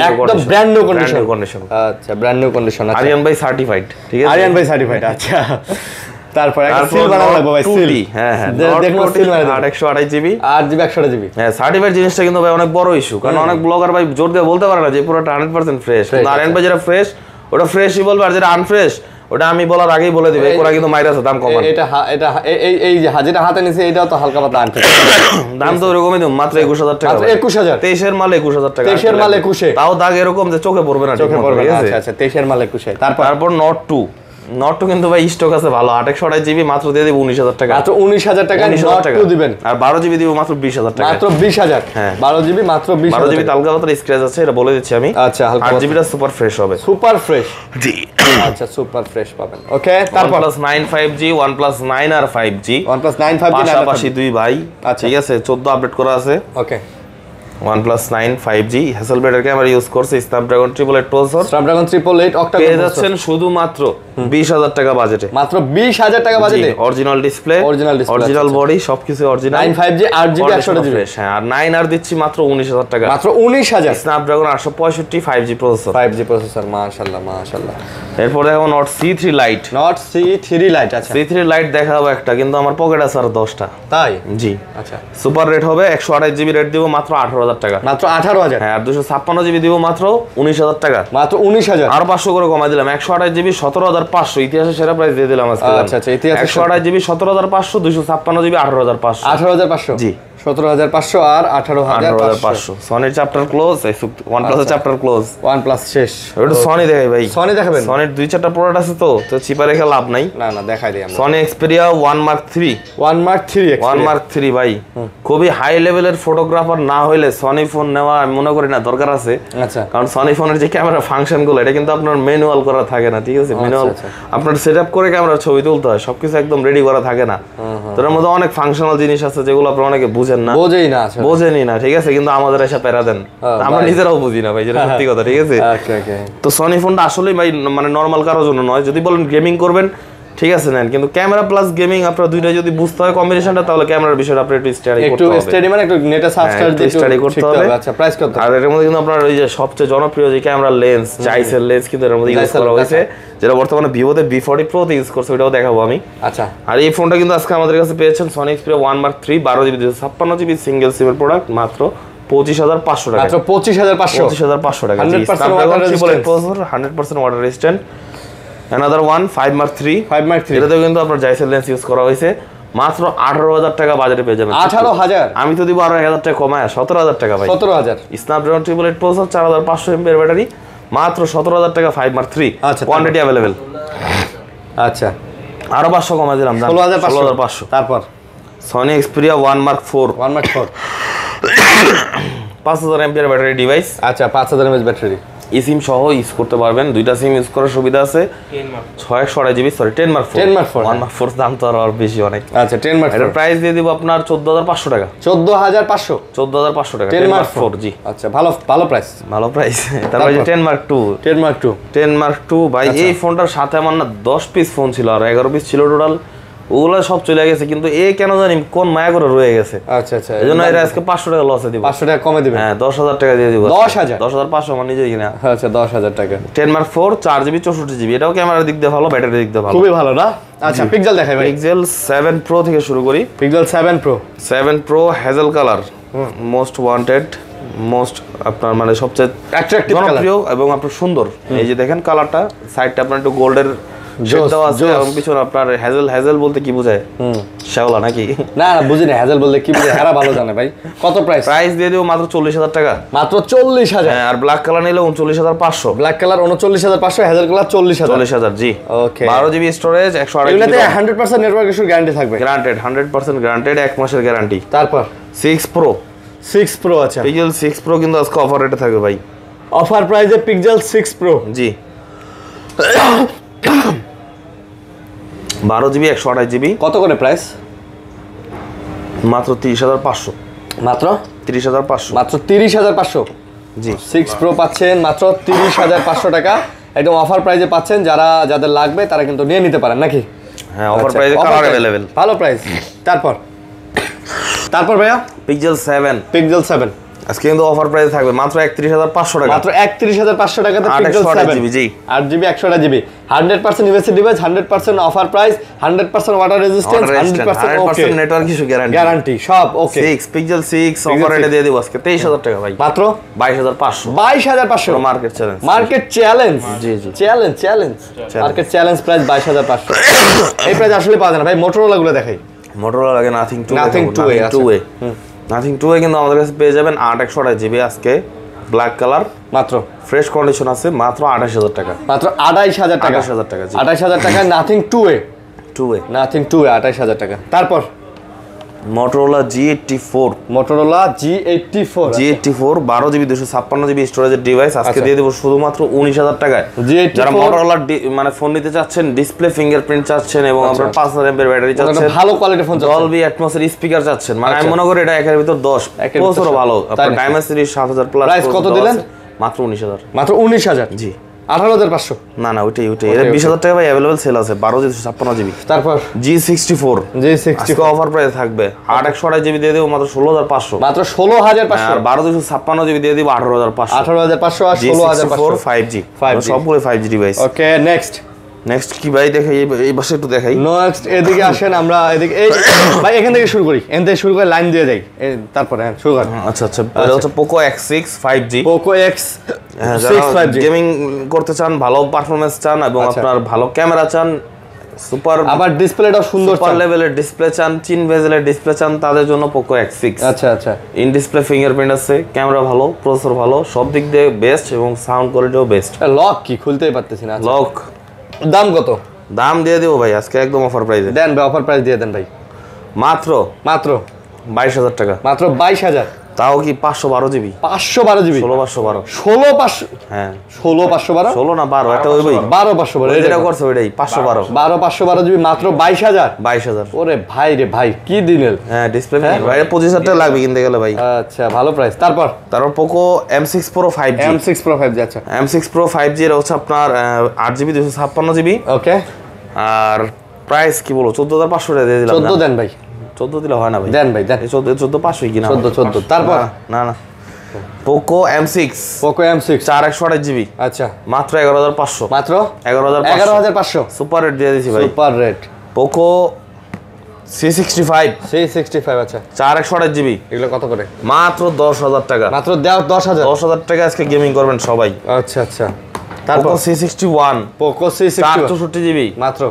নিউ কন্ডিশন। আচ্ছা ব্র্যান্ড নিউ কন্ডিশন। আচ্ছা আরিয়ান ভাই সার্টিফাইড, ঠিক আছে? আরিয়ান ভাই সার্টিফাইড। আচ্ছা তারপর একটা সিল বানানো লাগবে ভাই, সিল। হ্যাঁ দেখো সিল মানে 828 জিবি 128 জিবি। হ্যাঁ সার্টিফাইড জিনিসটা কিন্তু ভাই অনেক বড় ইস্যু, কারণ অনেক ব্লগার ভাই জোর দিয়ে বলতে পারে না যে পুরোটা 100% ফ্রেশ। কিন্তু আরিয়ান ভাই যেটা ফ্রেশ ওটা ফ্রেশই বলবে, আর যেটা আনফ্রেশ ওটা আমি বলার আগেই বলে দিবে ওরা কিন্তু মাইরাছে দাম কমান। এটা এই যে যেটা হাতে নিছে এটাও তো হালকা পাতলা আনছে, দাম তো এরকমই দাম, মাত্র 21000 টাকা। মাত্র 21000। 23 এর মাল 21000 টাকা। 23 এর মাল 21 তাও দাগ এরকম যে চোখে পড়বে না, চোখে পড়বে না। আচ্ছা আচ্ছা 23 এর মাল 21। তারপর নট 2 কিন্তু ভাই স্টক আছে ভালো, 828 জিবি মাত্র দিয়ে দিব 19000 টাকা। মাত্র 19000 টাকা নট 2 দিবেন। আর 12 জিবি দিব মাত্র 20000 টাকা। মাত্র 20000। হ্যাঁ 12 জিবি মাত্র 20000। 12 জিবি তালকা পাতার স্ক্র্যাচ আছে, এটা বলে দিচ্ছি আমি। আচ্ছা হালকা 8 জিবিটা সুপার ফ্রেশ হবে। সুপার ফ্রেশ, জি। আচ্ছা সুপার ফ্রেশ পাবেন। ওকে তারপর OnePlus 9 5G, OnePlus 9 আর 5G, OnePlus 9 5G পাশাপাশি দুই ভাই। ঠিক আছে 14 আপডেট করা আছে। ওকে OnePlus 9 5G হ্যাসেলব্লেড এর ক্যামেরা ইউজ করছে, স্ন্যাপড্রাগন 888 প্রসেসর, স্ন্যাপড্রাগন 888 অক্টা পেয়ে যাচ্ছেন শুধুমাত্র 20000 টাকা বাজেটে। মাত্র 20000 টাকা বাজেটে। অরিজিনাল ডিসপ্লে, অরিজিনাল বডি, সবকিছু অরিজিনাল। 9 5G 8GB 128GB। হ্যাঁ আর 9 আর দিচ্ছি মাত্র 19000 টাকা। মাত্র 19000। Snapdragon 865 5G processor, 5G processor. মাশাআল্লাহ মাশাআল্লাহ। এরপর দেখো not C3 light. Not C3 light. আচ্ছা C3 লাইট দেখাবো একটা, কিন্তু আমার পকেট আছে আর 10টা। তাই? জি। আচ্ছা সুপার রেট হবে, 128 জিবি রেট দিব মাত্র 18000 টাকা। মাত্র 18000। হ্যাঁ আর 256 জিবি দিব মাত্র 19000 টাকা। মাত্র 19000। আর 500 করে কমাই দিলাম, 128 জিবি 17500, ইতিহাসে সেরা প্রাইস দিয়ে দিলাম আজকে। আচ্ছা আচ্ছা ইতিহাসে 128 জিবি 17500, 256 জিবি 18500। 18500। জি 17500 আর 18500। সনির চ্যাপ্টার ক্লোজ, OnePlus এর চ্যাপ্টার ক্লোজ। OnePlus শেষ। ওটা সনি দেখাই ভাই। সনি দেখাবেন? সনির 2-4টা প্রোডাক্ট আছে তো চিপা রেখে লাভ নাই। না না দেখাই দিই আমরা। Sony Xperia 1 Mark 3। 1 Mark 3 1 Mark 3 ভাই খুবই হাই লেভেলের ফটোগ্রাফার না হইলে সনি ফোন নেওয়া আমি মনে করি না দরকার আছে। আচ্ছা কারণ সনি ফোনের যে ক্যামেরা ফাংশন গুলো এটা কিন্তু আপনার ম্যানুয়াল করা থাকে না, ঠিক আছে? ম্যানুয়াল আপনার সেটআপ করে ক্যামেরা ছবি তুলতে হয়, সবকিছু একদম রেডি করা থাকে না। তার মধ্যে অনেক ফাংশনাল জিনিস আছে যেগুলো আপনারা অনেকে বুঝেন না, বোঝেনই না, ঠিক আছে? কিন্তু আমাদের এসে প্যারা দেন, আমরা নিজেরাও বুঝি না ভাই, যেটা সত্যি কথা, ঠিক আছে? তো সনি ফোনটা আসলে ভাই মানে নরমাল কারোর জন্য নয়। যদি বলেন গেমিং করবেন ঠিক আছে নেন, কিন্তু ক্যামেরা প্লাস গেমিং আপনারা দুইটা যদি বুঝতে হয় কম্বিনেশনটা, তাহলে ক্যামেরার বিষয়টা আপনি একটু স্টাডি করতে হবে। একটু স্টাডি মানে একটু নেটে সার্চ দিয়ে স্টাডি করতে হবে। আচ্ছা প্রাইস কত? আর এর মধ্যে কিন্তু আপনার ওই যে সবচেয়ে জনপ্রিয় যে ক্যামেরা লেন্স, জাইসের লেন্স কিন্তু এর মধ্যে ইউজ করা হয়েছে, যেটা বর্তমানে ভিভোতে V40 Pro তে ইউজ করছে, ওটাও দেখাবো আমি। আচ্ছা আর এই ফোনটা কিন্তু আজকে আমাদের কাছে পেয়েছেন Sony Xperia 1 Mark 3 12 GB 256 GB single সিমের প্রোডাক্ট মাত্র 25500 টাকা। মাত্র 25500 টাকা। 100% water resistant. Another one 5 Mark 3 এটাতেও কিন্তু আপনার জাইসের লেন্স ইউজ করা হয়েছে, মাত্র 18000 টাকা বাজেটে পেয়ে যাবেন। 18000? আমি তো দিব আরো 1000 টাকা কমায় 17000 টাকা ভাই। 17000। স্ন্যাপড্রাগন 888 প্রসেসর 4500 mAh এর ব্যাটারি, মাত্র 17000 টাকা 5 Mark 3। আচ্ছা কোয়ান্টিটি अवेलेबल। আচ্ছা আরো 500 কমাই দিলাম, 16500। তারপর Sony Xperia 1 Mark 4 5000 mAh battery device. আচ্ছা 5000 mAh ব্যাটারি, সিম সহ ইউজ করতে পারবেন, দুইটা সিম ইউজ করার সুবিধা আছে। 628 জিবি 10 Mark 4 1 Mark 4 দাম তো আর বেশি অনেক। আচ্ছা 10 Mark 4 এর প্রাইস দিয়ে দিব আপনার 14500 টাকা। 14500 টাকা 10 Mark 4 জি। আচ্ছা ভালো প্রাইস, ভালো প্রাইস। তারপর যে 10 Mark 2 ভাই এই ফোনটার সাথে আমার না 10 পিস ফোন ছিল আর 11 পিস ছিল টোটাল, ওগুলো সব চলে গেছে, কিন্তু এ কেন জানি কোন মায়া করে রয়ে গেছে। আচ্ছা আচ্ছা এজন্য এর আজকে 500 টাকা লসে দিব। 500 টাকা কমে দিবেন? হ্যাঁ 10000 টাকা দিয়ে দিব। 10500 আমার নিজে কিনা। আচ্ছা 10000 টাকা। 10 Mark 4 4 জিবি 64 জিবি, এটাও ক্যামেরার দিক দিয়ে ভালো, ব্যাটারির দিক দিয়ে ভালো, খুবই ভালো না? আচ্ছা পিক্সেল দেখাই ভাই। পিক্সেল 7 Pro থেকে শুরু করি। Pixel 7 Pro hazel colour, most wanted, most আপনার মানে সবচেয়ে অ্যাট্রাকটিভ জনপ্রিয় এবং আপনার সুন্দর। এই যে দেখেন কালারটা, সাইডটা আপনার একটু গোল্ডের শেডটাও আছে এবং পিছনে আপনার হ্যাজেল বলতে কি বোঝায়? শ্যাওলা নাকি? না বুঝি না হ্যাজেল বলতে কি বোঝায়, এরা ভালো জানে ভাই। কত প্রাইস দিয়ে দেব মাত্র 40000 টাকা। মাত্র 40000? হ্যাঁ আর ব্ল্যাক কালার নিলে 39500। ব্ল্যাক কালার 39500, হ্যাজেল কালার 40000 জি। ওকে 12 জিবি স্টোরেজ 128 জিবি। এগুলাতে 100% নেটওয়ার্ক ইস্যু গ্যারান্টি থাকবে? গ্যারান্টেড 100% গ্যারান্টেড, 1 মাসের গ্যারান্টি। তারপর 6 Pro আচ্ছা পিক্সেল 6 Pro কিন্তু আজকে অফার রেটে থাকবে ভাই, অফার প্রাইসে পিক্সেল 6 Pro জি। 12 জিবি 128 জিবি। কত করে প্রাইস? মাত্র 30500। মাত্র 30,500 মাত্র 30,500 জি 6 প্রো পাচ্ছেন মাত্র 30,500 টাকা একদম অফার প্রাইসে পাচ্ছেন যাদের লাগবে তারা কিন্তু নিয়ে নিতে পারেন নাকি হ্যাঁ অফার প্রাইসে কালার अवेलेबल ভালো প্রাইস তারপর ভাইয়া পিক্সেল 7 আজকে কিন্তু অফার প্রাইসে থাকবে মাত্র 31,500 টাকা মাত্র 31,500 টাকাতে পিক্সেল 7 জি 8GB 128GB 100% USA device 100% offer price 100% water resistance 100% ওকে 100% নেটওয়ার্ক ইস্যু গ্যারান্টি সব ওকে 6 পিক্সেল 6 অফার রেটে দিয়ে দিব আজকে 23,000 টাকা ভাই মাত্র 22,500 মার্কেট চ্যালেঞ্জ জি চ্যালেঞ্জ মার্কেট চ্যালেঞ্জ প্রাইস 22,500 এই প্রাইস আসলে পাওয়া যায় না ভাই মোটরোলা গুলো দেখাই মোটরোলা লাগে নাথিং 2 এ কিন্তু আমাদের কাছে পেয়ে যাবেন 8/128GB আজকে ব্ল্যাক কালার মাত্র ফ্রেশ কন্ডিশন আছে মাত্র 28,000 টাকা মাত্র 28,000 টাকা 28,000 টাকা জি 28,000 টাকা নাথিং 2 এ 28,000 টাকা তারপর Motorola G84 12GB 256GB স্টোরেজের ডিভাইস আজকে দিয়ে দেব শুধুমাত্র 19,000 টাকায় যারা Motorola মানে ফোন নিতে চাচ্ছেন ডিসপ্লে ফিঙ্গারপ্রিন্ট চাচ্ছেন এবং আপনার 5000 mAh ব্যাটারি চাচ্ছেন ভালো কোয়ালিটির ফোন চাচ্ছেন Dolby Atmos এর স্পিকার চাচ্ছেন মানে আমি মনে করি এটা একের ভিতর 10 প্রচুর ভালো আপনার ডায়মন্ড সিরিজ 7000 প্লাস প্রাইস কত দিলেন মাত্র 19,000 মাত্র 19,000 জি 18,500 না ওইটাই এর 20,000 টাকা ভাই अवेलेबल সেল আছে 12/56GB তারপর G64 আজকে অফার প্রাইস থাকবে 8/128GB দিয়ে দেব মাত্র 16,500 মাত্র 16,500 আর 12/56GB দিয়ে দেব 18,500 18,500 আর 16,500 5G সবগুলো 5G ডিভাইস ওকে নেক্সট কি ভাই দেখাই এই পাশে একটু দেখাই নেক্সট এদিকে আসেন আমরা এদিকে এই ভাই এখান থেকে শুরু করি লাইন দিয়ে যাই তারপরে শুরু করেন আচ্ছা এটা হচ্ছে Poco X6 5G Poco X6 5G gaming করতে চান ভালো পারফরম্যান্স চান এবং আপনার ভালো ক্যামেরা চান সুপার আবার ডিসপ্লেটাও সুন্দর সুপার লেভেলের ডিসপ্লে চান 3 বেজেলের ডিসপ্লে চান তাদের জন্য Poco X6 আচ্ছা ইন ডিসপ্লে ফিঙ্গারপ্রিন্ট আছে ক্যামেরা ভালো প্রসেসর ভালো সব দিক দিয়ে বেস্ট এবং সাউন্ড কোয়ালিটিও বেস্ট লক কি খুলতেই পারতেছি না লক দাম কত দাম দিয়ে দেব ভাই আজকে একদম অফার প্রাইসে দেন ভাই অফার প্রাইস দিয়ে দেন ভাই মাত্র 22,000 টাকা মাত্র 22,000 তাও কি 512GB 512GB 16,512 হ্যাঁ 16,512 16 না 12 এটা ওইই 12,512 এটা করছে ওইটাই 512 512GB মাত্র 22,000 ওরে ভাই রে ভাই কি দিনেল হ্যাঁ ডিসপ্লে ভাই 25,000 টাকা লাগবে কিনতে গেলে ভাই আচ্ছা ভালো প্রাইস তারপর Poco M6 Pro 5G আচ্ছা M6 Pro 5G এর হচ্ছে আপনার 8GB 256GB ওকে আর প্রাইস কি বলবো 14,500 টাকা দিয়ে দিলাম 14 দেন ভাই 14 দিলে হয় না ভাই দেন ভাই দেন 14,500 কিনা 14 তারপর না Poco M6 4/128GB আচ্ছা মাত্র 11,500 মাত্র 11,500 সুপার রেট দিয়ে দিছি ভাই সুপার রেট Poco C65 আচ্ছা 4/128GB এগুলো কত করে মাত্র 10,000 টাকা মাত্র 10,000 টাকা আজকে গেমিং করবেন সবাই আচ্ছা তারপর C61 Poco C61 464GB মাত্র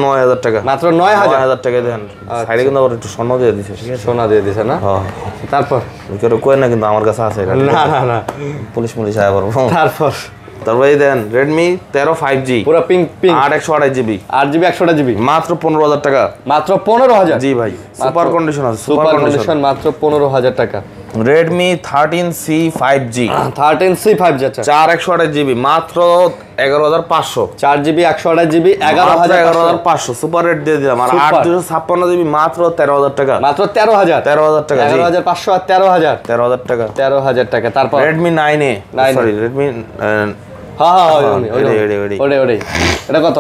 9,000 টাকা মাত্র 9,000 টাকা দেন সাইডে কিন্তু আবার একটু স্বর্ণ দিয়ে দিছে ঠিক আছে সোনা দিয়ে দিছে না হ্যাঁ তারপর কেউ কই না কিন্তু আমার কাছে আছে এটা না পুলিশ আয়া পারবো তারপর এই দেন Redmi 13 5G পুরো পিঙ্ক 8/128GB 8GB 128GB মাত্র 15,000 টাকা মাত্র 15,000 জি ভাই সুপার কন্ডিশন আছে সুপার কন্ডিশন মাত্র 15,000 টাকা Redmi 13C 5G 13C 5G আচ্ছা 4/128GB মাত্র 11,500 4GB 128GB 11,500 সুপার রেট দিয়ে দিলাম আর 8/256GB মাত্র 13,000 টাকা মাত্র 13,000 টাকা 11,500 আর 13,000 টাকা 13,000 টাকা তারপর Redmi 9A সরি Redmi ওরে এটা কত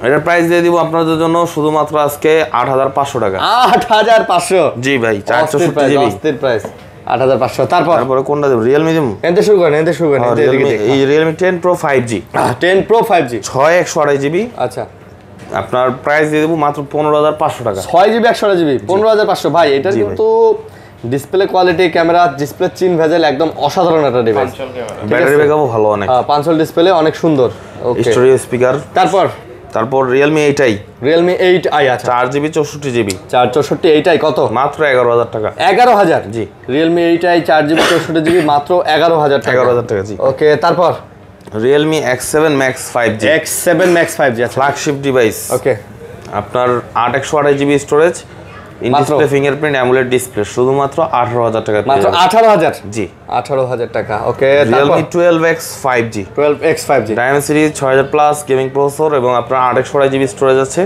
এটার প্রাইস দিয়ে দিব আপনাদের জন্য শুধুমাত্র আজকে 8,500 টাকা 8,500 জি ভাই 464GB অস্থির প্রাইস 8,500 তারপরে কোনটা দেব Realme দেব এতে শুরু করেন এই Realme 10 Pro 5G 10 Pro 5G 6/128GB আচ্ছা আপনার প্রাইস দিয়ে দেব মাত্র 15,500 টাকা 6GB 128GB 15,500 ভাই এটা কিন্তু ডিসপ্লে কোয়ালিটি ক্যামেরা ডিসপ্লে চিন ভেজেল একদম অসাধারণ একটা ডিভাইস ব্যাটারি ব্যাকআপও ভালো অনেক পাঁচল ডিসপ্লে অনেক সুন্দর ওকে স্টোরেজ স্পিকার তারপর Realme 8i Realme 8i আচ্ছা 4GB 64GB 464 8i কত মাত্র 11,000 টাকা 11,000 জি Realme 8i 4GB 64GB মাত্র 11,000 টাকা 11,000 টাকা জি ওকে তারপর Realme X7 Max 5G X7 Max 5G flagship device ওকে আপনার 8/128GB storage in display fingerprint AMOLED display শুধুমাত্র 18,000 টাকা মাত্র 18,000 জি 18,000 টাকা ওকে Realme 12X 5G 12X 5G diamond series 6000 plus gaming processor এবং আপনার 8/128GB স্টোরেজ আছে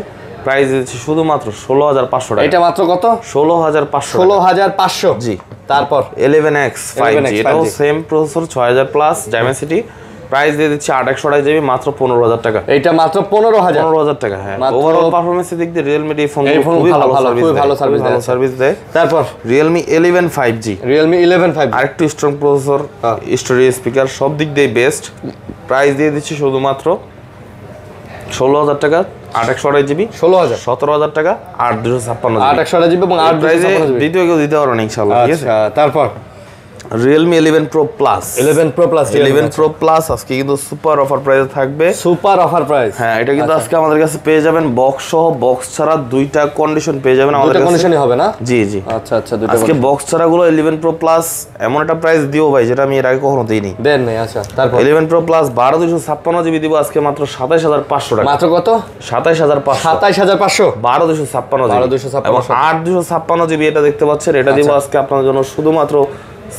প্রাইস দিচ্ছি শুধুমাত্র 16,500 টাকা। এটা মাত্র কত? 16,500। 16,500 জি। তারপর 11X 5G, এটাও same processor, 6000 plus Dimensity. Price দিয়ে দিচ্ছি 828 জিবি মাত্র 15,000 টাকা। এটা মাত্র 15,000 টাকা। হ্যাঁ, ওভারঅল পারফরম্যান্সের দিক দিয়ে Realme এই ফোন খুবই ভালো সার্ভিস দেয়। তারপর Realme 11 5G, Realme 11 5G আরেকটু স্ট্রং প্রসেসর, স্টোরেজ, স্পিকার সব দিক দিয়ে বেস্ট। প্রাইস দিয়ে দিচ্ছি শুধুমাত্র 16,000 টাকা, 828 জিবি, 16,000 17,000 টাকা, 8,256 জিবি। 828 জিবি এবং 8,256 জিবি। দ্বিতীয় কেউ দিতে পারবেন ইনশাআল্লাহ, ঠিক আছে? তারপর Realme 11 Pro Plus, 11 Pro Plus 11 Pro Plus আজকে কিন্তু সুপার অফার প্রাইসে থাকবে। Super offer price. হ্যাঁ, এটা কিন্তু আজকে আমাদের কাছে পেয়ে যাবেন বক্স সহ, বক্স ছাড়া দুইটা কন্ডিশন পেয়ে যাবেন আমাদের কাছে। দুটো কন্ডিশনই হবে না? জি জি। আচ্ছা আচ্ছা, দুটো আজকে বক্স ছাড়া গুলো 11 Pro Plus এমন একটা প্রাইস দিও ভাই যেটা আমি এর আগে কখনো দেইনি। দেন নাই। আচ্ছা, তারপর 11 Pro Plus 12,256 জিবি দিব আজকে মাত্র 27,500 টাকা। মাত্র কত? 27,500। 27,500। 12,256 জিবি এবং 8,256 জিবি এটা দেখতে পাচ্ছেন, এটা দিব আজকে আপনাদের জন্য শুধুমাত্র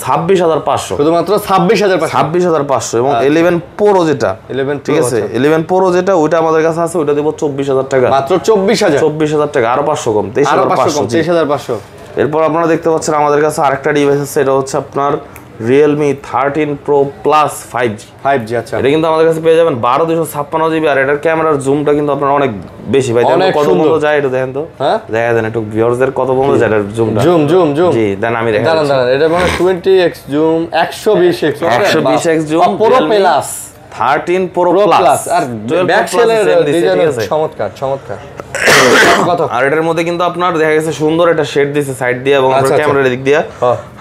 26,500। শুধুমাত্র 26,500। 26,500 এবং 11 Pro যেটা, 11 ঠিক আছে, 11 Pro যেটা ওইটা আমাদের কাছে আছে, ওইটা দেব 24,000 টাকা। মাত্র 24,000। 24,000 টাকা, আরো 500 কম, 23,500। 23,500। এরপর আপনারা দেখতে পাচ্ছেন আমাদের কাছে আরেকটা ডিভাইস আছে, এটা হচ্ছে আপনার Realme 13 Pro Plus 5G। 5G, আচ্ছা। এটা কিন্তু আমাদের কাছে পেয়ে যাবেন 12,256 জিবি, আর এটার ক্যামেরার জুমটা কিন্তু আপনার অনেক বেশি ভাই। দেখেন কত বন্ধ যায়, এটা দেখেন তো। হ্যাঁ, দেখা দেন একটু ভিউয়ারদের কত বন্ধ যায় এটার জুমটা। জুম। জি, দেন আমি দেখাই। দাঁড়ান, এটা মানে 20x zoom, 120x 120x zoom, Pro Plus 13 Pro Plus আর ব্যাক সেলের ডিজাইন চমৎকার। কত? আর এটার মধ্যে কিন্তু আপনার দেখা গেছে সুন্দর একটা শেড দিয়েছে সাইড দিয়ে এবং আপনার ক্যামেরার দিক দিয়ে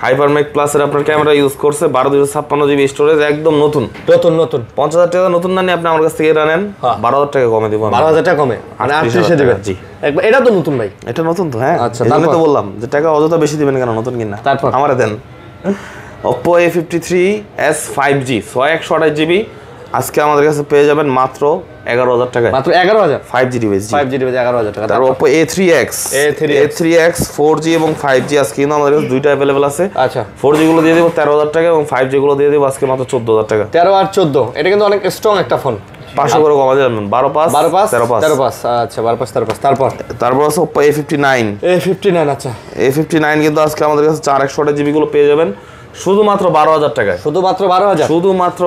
হাইপারমেক প্লাস এর আপনার ক্যামেরা ইউজ করছে। 12,256 জিবি স্টোরেজ, একদম নতুন 50,000 টাকা নতুন না নিয়ে আপনি আমার কাছ থেকে এটা নেন, 12,000 টাকা কমে দিব। 12,000 টাকা কমে মানে 38 দিবেন? জি, একবার। এটা তো নতুন ভাই। এটা নতুন তো। হ্যাঁ, আচ্ছা, তাহলে তো বললাম যে টাকা অযথা বেশি দিবেন কেন, নতুন কিনা। তারপর আমারে দেন Oppo A53s 5G 128 জিবি আজকে আমাদের কাছে পেয়ে যাবেন মাত্র 11,000 টাকায়। মাত্র 11,000 5G ডিভাইস। 5G ডিভাইস 11,000 টাকা। তারপর Oppo A3X 4G এবং 5G আজকে কিন্তু আমাদের কাছে দুইটা अवेलेबल আছে। আচ্ছা, 4G গুলো দিয়ে দেব 13,000 টাকা এবং 5G গুলো দিয়ে দেব আজকে মাত্র 14,000 টাকা। 13 আর 14, এটা কিন্তু অনেক স্ট্রং একটা ফোন। 500 করে কমা যাবেন, 12,500 13,500। আচ্ছা, 12,500 তারপর আছে Oppo A59। আচ্ছা, A59 কিন্তু আজকে আমাদের কাছে 4 জিবি গুলো পেয়ে যাবেন শুধুমাত্র 12,000 টাকায়। শুধুমাত্র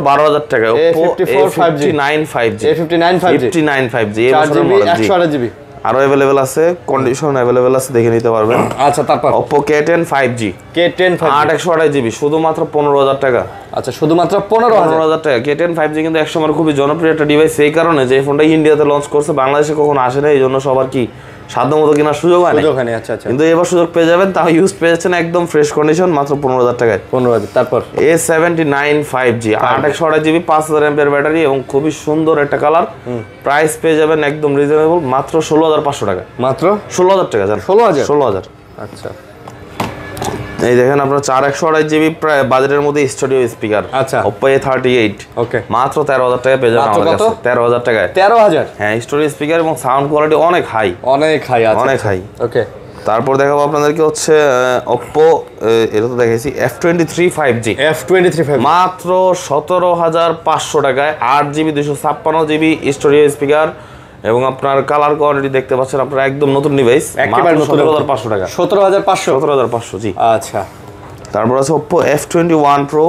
12,000 টাকায় Oppo A59 5G। A59 5G 4GB 128GB আরো अवेलेबल আছে, কন্ডিশন अवेलेबल আছে, দেখে নিতে পারবেন। আচ্ছা, তারপর Oppo K10 5G 8 জিবি শুধুমাত্র 15,000 টাকা। আচ্ছা, শুধুমাত্র 15,000 টাকা। K10 5G কিন্তু একসময় খুবই জনপ্রিয় একটা ডিভাইস, এই কারণে যে ফোনটা ইন্ডিয়াতে লঞ্চ করছে, বাংলাদেশে কখনো আসে না, এই জন্য সবার কি সাধ্যমতো কেনার সুযোগ হয় না। আচ্ছা, কিন্তু এবার সুযোগ পেয়ে যাবেন, তাও ইউজ পেয়ে যাচ্ছেন একদম ফ্রেশ কন্ডিশন মাত্র 15,000 টাকায়। 15,000। তারপর A79 5G 8 GB 5,000 MPR battery এবং খুবই সুন্দর একটা কালার। প্রাইস পেয়ে যাবেন একদম রিজনেবল মাত্র 16,500 টাকা। মাত্র 16,000 টাকা জান। 16,000। আচ্ছা, এই দেখেন আপনার 4 জিবি প্রায় বাজেটের মধ্যে স্টুডিও স্পিকার। আচ্ছা, Oppo A38 ওকে মাত্র 13,000 টাকা পেয়ে যাবেন আমাদের কাছে। 13,000 টাকায় 13,000। হ্যাঁ, স্টোরেজ স্পিকার এবং সাউন্ড কোয়ালিটি অনেক হাই। অনেক হাই। ওকে, তারপর দেখাবো আপনাদেরকে হচ্ছে Oppo, এটা তো দেখাইছি, F23 5G মাত্র 17,500 টাকায় 8GB 256GB স্টোরেজ স্পিকার এবং আপনার কালার কোয়ালিটি দেখতে পাচ্ছেন আপনারা, একদম নতুন ডিভাইস, একেবারে নতুন। 17,500 টাকা। 17,500 জি। আচ্ছা, তারপর আছে Oppo F21 Pro।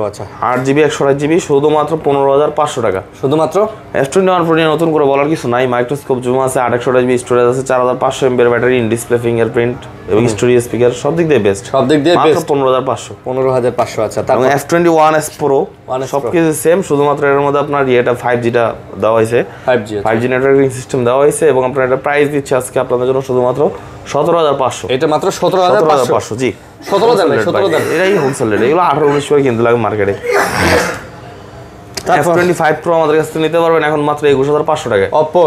আচ্ছা, 8GB 128GB শুধুমাত্র 15,500 টাকা। শুধুমাত্র F21 Pro নিয়ে নতুন করে বলার কিছু নাই, মাইক্রোস্কোপ জুম আছে, 8 স্টোরেজ আছে, 4,500 MPR battery, in display fingerprint এবং স্টোরেজ স্পিকার সব দিক দিয়ে বেস্ট। মাত্র 15,500। আচ্ছা, এবং F21s Pro সবকিছু সেম, শুধুমাত্র এর মধ্যে আপনার এটা 5Gটা দেওয়া হয়েছে, 5G নেটওয়ার্কিং সিস্টেম দেওয়া হয়েছে এবং আপনার এটা প্রাইস দিচ্ছে আজকে আপনাদের জন্য শুধুমাত্র 17,500। এটা মাত্র 17,500। জি, 17,000 এটাই হোলসেল রেট, এগুলো 18-19 করে কিনতে লাগে মার্কেটে। F25 Pro আমাদের কাছ থেকে নিতে পারবেন এখন মাত্র 21,500 টাকায়। Oppo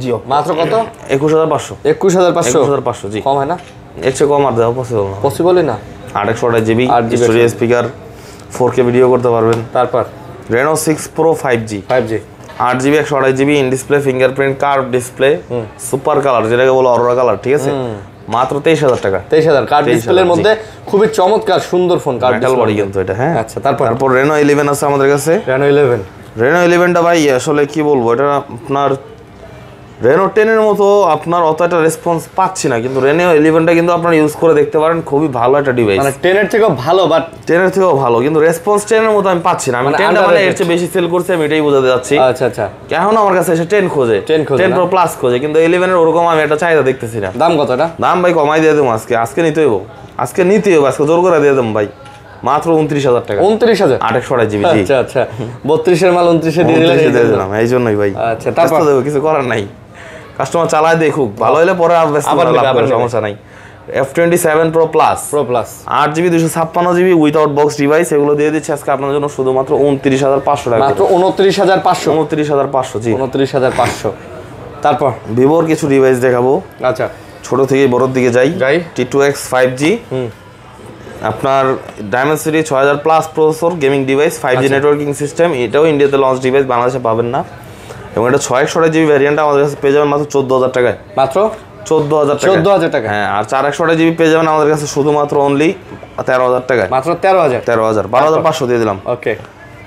জি, মাত্র কত? 21,500। 21,500 জি। কম হয় না? এর চেয়ে কম আর দেওয়া পসিবলই না। 8 স্টোরেজ স্পিকার, 4K ভিডিও করতে পারবেন। তারপর Reno 6 Pro 5G 8GB 128GB in display fingerprint curve display super colour, যেটাকে বলো অরোরা কালার, ঠিক আছে, মাত্র 23,000 টাকা। 23,000 কার্ভ ডিসপ্লের মধ্যে খুবই চমৎকার সুন্দর ফোন, কার্ভ ডিসপ্লে বডি কিন্তু এটা। হ্যাঁ, আচ্ছা, তারপর Reno 11 আছে আমাদের কাছে। Reno 11 টা ভাই আসলে কি বলবো, এটা আপনার রেনো 10 এর মতো আপনার অত একটা রেসপন্স পাচ্ছি না, কিন্তু রেনো 11টা কিন্তু আপনারা ইউজ করে দেখতে পারেন, খুবই ভালো একটা ডিভাইস। মানে 10 এর থেকেও ভালো, বাট 10 এর থেকেও ভালো, কিন্তু রেসপন্স 10 এর মতো আমি পাচ্ছি না। আমি 10টা মানে এর চেয়ে বেশি সেল করছি, আমি এটাই বোঝাতে যাচ্ছি। আচ্ছা আচ্ছা, এখন আমার কাছে এসে 10 খোঁজে, 10 Pro Plus খোঁজে, কিন্তু 11 এর ওরকম আমি একটা চাহিদা দেখতেছি না। দাম কতটা? দাম ভাই কমাই দিয়ে দেবো আজকে নিতে হইব, আজকে জোর করে দিয়ে দেবো ভাই, মাত্র 29,000 টাকা। 29,000 828 জিবি। আচ্ছা আচ্ছা, 32 এর মাল 29 এ দিয়ে দিলাম, এই জন্যই ভাই। আচ্ছা, তারপর দেবো, কিছু করার নাই, কাস্টমার চালায় দেখুক, ভালো হলে পরে আবার সমস্যা নাই। F27 Pro Plus 8GB 256GB without box device, এগুলো দিয়ে দিচ্ছি আজকে আপনাদের জন্য শুধুমাত্র 29,500 টাকা। মাত্র 29,500? 29,500, জি 29,500। তারপর ভিভোর কিছু ডিভাইস দেখাবো। আচ্ছা, ছোট থেকে বড়র দিকে যাই। T2X 5G, আপনার Dimensity 6000 plus processor, gaming device, 5G networking system. এটাও ইন্ডিয়াতে লঞ্চ ডিভাইস, বাংলাদেশে পাবেন না। এবং এটা 628GB ভ্যারিয়েন্ট আমাদের কাছে পেয়ে যাবেন মাত্র 14,000 টাকায়। মাত্র 14,000 টাকা। হ্যাঁ, আর 428GB পেয়ে যাবেন আমাদের কাছে শুধুমাত্র অনলি 13,000 টাকায়। মাত্র 13,000। 12,500 দিয়ে দিলাম। ওকে,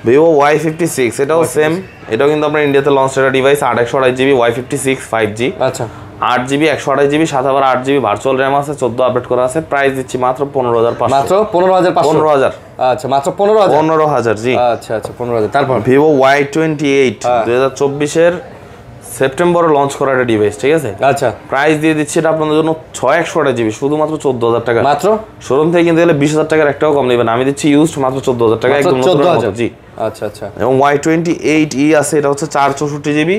Vivo Y56, এটাও সেম, এটাও কিন্তু আপনার ইন্ডিয়াতে লঞ্চ একটা ডিভাইস, 828GB Y56 5G। আচ্ছা, 8GB 128GB, সাথে আবার 8GB ভার্চুয়াল র্যাম আছে, 14 আপডেট করা আছে। প্রাইস দিচ্ছি মাত্র 15,500। মাত্র 15,500? 15,000। আচ্ছা, মাত্র 15,000? 15,000, জি। আচ্ছা আচ্ছা, 15,000। তারপর Vivo Y28, 2024 এর সেপ্টেম্বরে লঞ্চ করা একটা ডিভাইস, ঠিক আছে। আচ্ছা, প্রাইস দিয়ে দিচ্ছি এটা আপনাদের জন্য 628GB, শুধুমাত্র 14,000 টাকা। মাত্র শোরুম থেকে কিনতে গেলে 20,000 টাকার একটাও কম নেবেন, আমি দিচ্ছি ইউজড মাত্র 14,000 টাকা, একদম নতুন মতো, জি। আচ্ছা আচ্ছা। এবং Y28E আছে, এটা হচ্ছে 464GB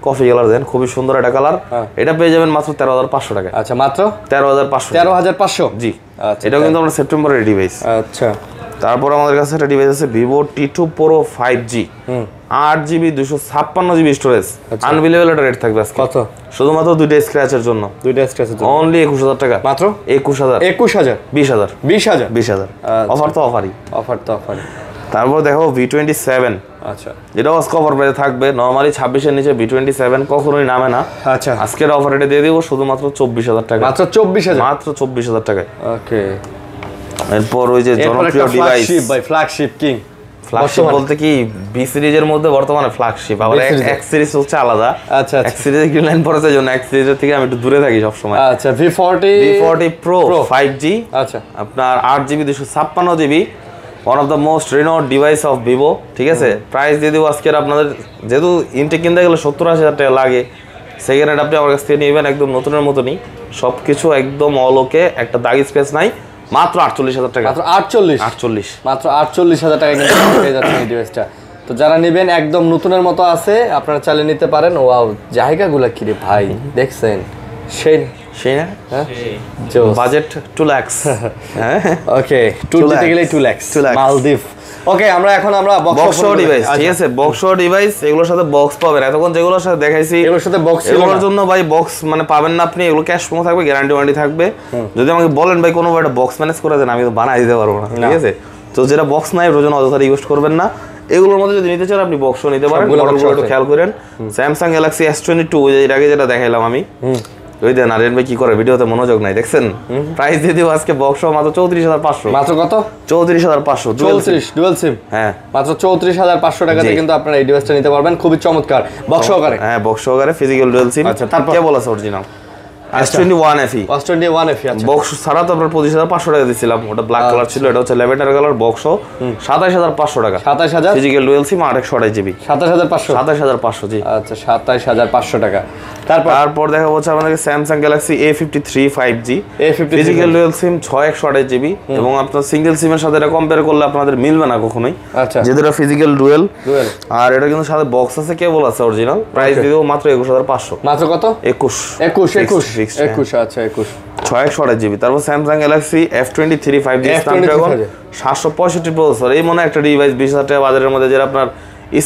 কফি কালার, দেন খুবই সুন্দর একটা কালার। এটা পেয়ে যাবেন মাত্র 13,500 টাকা। আচ্ছা, মাত্র 13,500। 13,500, জি। আচ্ছা, এটাও কিন্তু আমরা সেপ্টেম্বরের ডিভাইস। আচ্ছা। তারপর আমাদের কাছে একটা ডিভাইস আছে Vivo T2 Pro 5G, 8GB 256GB storage. Unbelievable একটা রেট থাকবে আজকে। কত? শুধুমাত্র দুইটা স্ক্র্যাচের জন্য, অনলি 21,000 টাকা। মাত্র 21,000? 21,000? 20,000? 20,000? অফার তো অফারই। তারপর দেখো V27। আচ্ছা, এটাও আজকে অফার প্রাইসে থাকবে। নরমালি 26 এর নিচে V27 কখনোই নামে না। আচ্ছা, আজকের অফার এটা দিয়ে দিব শুধুমাত্র 24,000 টাকা। মাত্র 24,000? মাত্র 24,000 টাকায়। ওকে। এরপর ওই যে জনপ্রিয় ডিভাইস, ফ্ল্যাগশিপ কিং। ফ্ল্যাগশিপ বলতে কি বি সিরিজের মধ্যে বর্তমানে ফ্ল্যাগশিপ, আবার এক সিরিজ হচ্ছে আলাদা। আচ্ছা, এক সিরিজে গ্রিন লাইন পড়েছে, জন্য এক সিরিজের থেকে আমি একটু দূরে থাকি সব সময়। আচ্ছা, V40 Pro 5G, আচ্ছা, আপনার 8GB 256GB, one of the most renowned device of Vivo, ঠিক আছে। প্রাইস দিয়ে দেবো আজকের আপনাদের, যেহেতু ইনটেক কিনতে গেলে 70-80 হাজার টাকা লাগে, সেকেন্ড হ্যান্ড আপনি আমার কাছ থেকে নেবেন একদম নতুনের মতনই, সব কিছু একদম অল ওকে, একটা দাগ স্পেস নাই, মাত্র 48,000 টাকা। মাত্র 48? মাত্র 48,000 টাকা কিন্তু পেয়ে যাচ্ছেন এই ডিভাইসটা। তো যারা নেবেন একদম নতুনের মতো আছে, আপনারা চালিয়ে নিতে পারেন। ওয়াও, জায়গাগুলো কি রে ভাই, দেখছেন? সেই না, বাজেট 2 লাখ। ওকে, ট্যুর দিতে গেলে 2 লাখ মালদ্বীপ। ওকে, আমরা বক্স ডিভাইস, ঠিক আছে, বক্স ডিভাইস, এগুলোর সাথে বক্স পাবেন। এতক্ষণ যেগুলোর সাথে দেখাইছি এগুলোর সাথে বক্স ছিল না, এগুলোর জন্য ভাই বক্স মানে পাবেন না আপনি। এগুলো ক্যাশ প্রোমো থাকবে, গ্যারান্টি ওয়ারেন্টি থাকবে। যদি আমাকে বলেন ভাই কোনো একটা বক্স ম্যানেজ করে দেন, আমি তো বানাই দিতে পারবো না, ঠিক আছে। তো যেটা বক্স নাই ওর জন্য অযথা রিকোয়েস্ট করবেন না। এগুলোর মধ্যে যদি নিতে চান আপনি বক্সও নিতে পারেন। একটু খেয়াল করেন, স্যামসাং গ্যালাক্সি S22, এর আগে যেটা দেখাইলাম আমি, ওই দেন আরিয়ান ভাই কি করে, ভিডিওতে মনোযোগ নাই, দেখছেন? প্রাইস দিয়ে দিব আজকে বক্স মাত্র 34,500। মাত্র কত? 34,500। 34 ডুয়াল সিম? হ্যাঁ, মাত্র 34,500 টাকাতে কিন্তু আপনারা এই ডিভাইসটা নিতে পারবেন, খুবই চমৎকার, বক্স সহকারে। হ্যাঁ, বক্স সহকারে, ফিজিক্যাল ডুয়াল সিম। আচ্ছা, তারপর কে বলেছে অরিজিনাল? S21 FE। আচ্ছা, বক্স ছাড়া তো আপনার 25,500 টাকা দিয়েছিলাম, ওটা ব্ল্যাক কালার ছিল, এটা হচ্ছে ল্যাভেন্ডার কালার। বক্স 27,500 টাকা। 27,000? Physical dual sim 828GB। 27,500? 27,500, জি। আচ্ছা, 27,500 টাকা। তারপর দেখা হচ্ছে আপনাদের Samsung Galaxy A53 5G, physical dual sim 628GB। এবং আপনার সিঙ্গেল সিমের সাথে এটা কম্পেয়ার করলে আপনাদের মিলবে না কখনোই, আচ্ছা, যেহেতু এটা ফিজিক্যাল ডুয়াল। আর এটা কিন্তু সাথে বক্স আছে, কেবল আছে অরিজিনাল। প্রাইস দিয়ে দেবো মাত্র 21,500। মাত্র কত? 21। আচ্ছা, 21। 628GB। তারপর Samsung Galaxy F23 5G Snapdragon 765 processor. এই মনে একটা ডিভাইস 20,000 টাকা বাজারের মধ্যে, যেটা আপনার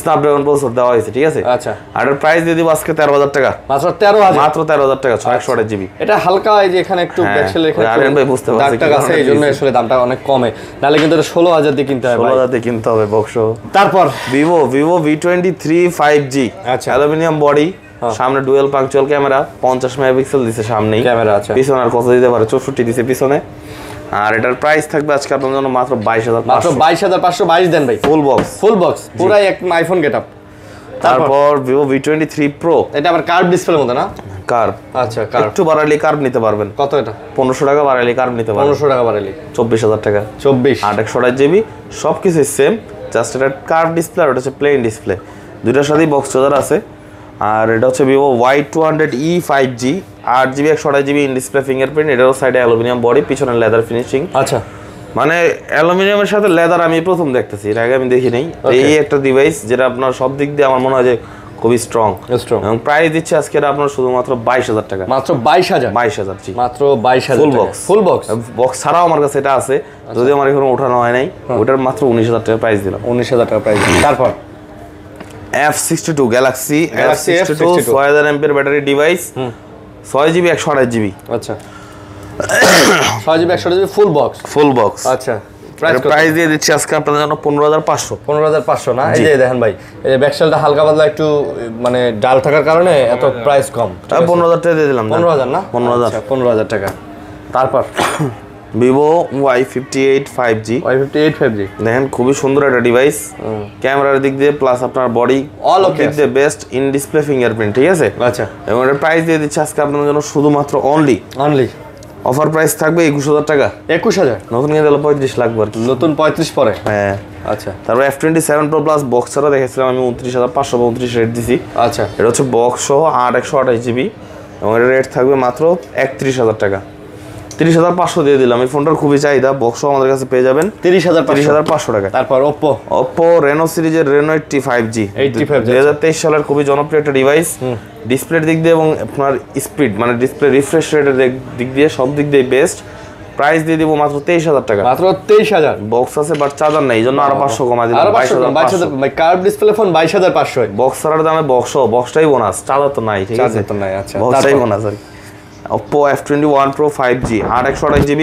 স্ন্যাপড্রাগন প্রসেসর দেওয়া হয়েছে, ঠিক আছে। আচ্ছা, আর এর প্রাইস দিয়ে দিব আজকে 13,000 টাকা। মাত্র 13,000? মাত্র 13,000 টাকা, 628GB। এটা হালকা, এই যে এখানে একটু ব্যাকসেল এখানে আরিয়ান ভাই বুঝতে পারছে দাগটা আছে, এইজন্য আসলে দামটা অনেক কমে, নালে কিন্তু এটা 16,000 দিয়ে কিনতে হবে। 16,000 দিয়ে কিনতে হবে বক্স। তারপর Vivo V23 5G, আচ্ছা, অ্যালুমিনিয়াম বডি, সামনে ডুয়াল পাঞ্চুয়াল ক্যামেরা, 50 মেগাপিক্সেল দিছে সামনেই ক্যামেরা। আচ্ছা, পিছনে আর কত দিতে পারে, 64 দিছে পিছনে। আর এটার প্রাইস থাকবে আজকে আপনাদের জন্য মাত্র 22,500। মাত্র 22,500? 22 দেন ভাই, ফুল বক্স পুরাই এক আইফোন গেটআপ। তারপর Vivo V23 Pro, এটা আবার কার্ভ ডিসপ্লের মধ্যে না? কার্ভ। আচ্ছা, কার্ভ। একটু বাড়াইলে কার্ভ নিতে পারবেন। কত এটা? 1500 টাকা বাড়াইলে কার্ভ নিতে পারবেন। 1500 টাকা বাড়াইলে 24000 টাকা। 24 828 জিবি, সবকিছু সেম, জাস্ট এটা কার্ভ ডিসপ্লে আর এটা হচ্ছে প্লেন ডিসপ্লে, দুইটার সাথেই বক্স চার্জার আছে। আর এটা হচ্ছে Vivo Y200e 5G, 8GB 128GB in display fingerprint, এটারও সাইডে অ্যালুমিনিয়াম বডি, পিছনে লেদার ফিনিশিং। আচ্ছা, মানে অ্যালুমিনিয়ামের সাথে লেদার আমি প্রথম দেখতেছি, এর আগে আমি দেখি নাই। এই একটা ডিভাইস যেটা আপনার সব দিক দিয়ে আমার মনে হয় যে খুবই স্ট্রং এবং প্রাইস দিচ্ছে আজকে আপনার শুধুমাত্র 22000 টাকা। মাত্র 22000? 22000, জি, মাত্র 22000। Full box. Full box box ছাড়াও আমার কাছে এটা আছে, যদিও আমার এখনো ওঠানো হয় নাই। ওটার মাত্র 19000 টাকা প্রাইস দিলাম। 19000 টাকা প্রাইস। তারপর F62 Galaxy F62 6000 mAh battery device, 6GB 128GB। আচ্ছা, 6GB 128GB full box. Full box. আচ্ছা, প্রাইস দিয়ে দিচ্ছি আজকে আপনাদের জন্য 15500। 15500 না? এই যে দেখেন ভাই, এই ব্যাকসেলটা হালকা পাতলা একটু মানে ডাল থাকার কারণে এত প্রাইস কম। 15000 টাকা দিয়ে দিলাম। 15000 না? 15000। 15000 টাকা। তারপর Vivo Y58 5G। Y58 5G দেখেন খুবই সুন্দর একটা ডিভাইস, ক্যামেরার দিক দিয়ে প্লাস আপনার বডি অল ওকে দিক দিয়ে বেস্ট, ইন ডিসপ্লে ফিঙ্গারপ্রিন্ট, ঠিক আছে। আচ্ছা, এবং এটার প্রাইস দিয়ে দিচ্ছি আজকে আপনাদের জন্য শুধুমাত্র অনলি অফার প্রাইস থাকবে 21000 টাকা। 21000? নতুন কিনতে হলে 35 লাগবে আর কি। নতুন 35 পরে? হ্যাঁ। আচ্ছা, তারপর F27 Pro Plus বক্স ছাড়া দেখেছিলাম আমি 29529 রেট দিছি। আচ্ছা, এটা হচ্ছে বক্স সহ 8 128GB এবং এর রেট থাকবে মাত্র 31000 টাকা। 30500 দিয়ে দিলাম। এই ফোনটার খুবই চাহিদা, বক্সও আমাদের কাছে পেয়ে যাবেন 30500 টাকা। তারপর Oppo Reno সিরিজের Reno 80 5G 2023 সালের খুবই জনপ্রিয় একটা ডিভাইস। ডিসপ্লের দিক দিয়ে এবং আপনার স্পিড মানে ডিসপ্লে রিফ্রেশ রেটের দিক দিয়ে সব দিক দিয়ে বেস্ট। প্রাইস দিয়ে দিব মাত্র 23000 টাকা। মাত্র 23000? বক্স আছে বাট চার্জার নাই, এইজন্য আরো 500 কমা দিলাম। 22000 ভাই, কার্ভ ডিসপ্লে ফোন 22500। বক্স ছাড়ার দামে বক্সটাই বোনাস, চার্জার তো নাই, ঠিক আছে। চার্জার তো নাই, আচ্ছা, বক্সটাই বোনাস আর কি। Oppo F21 Pro 5G 8 128GB,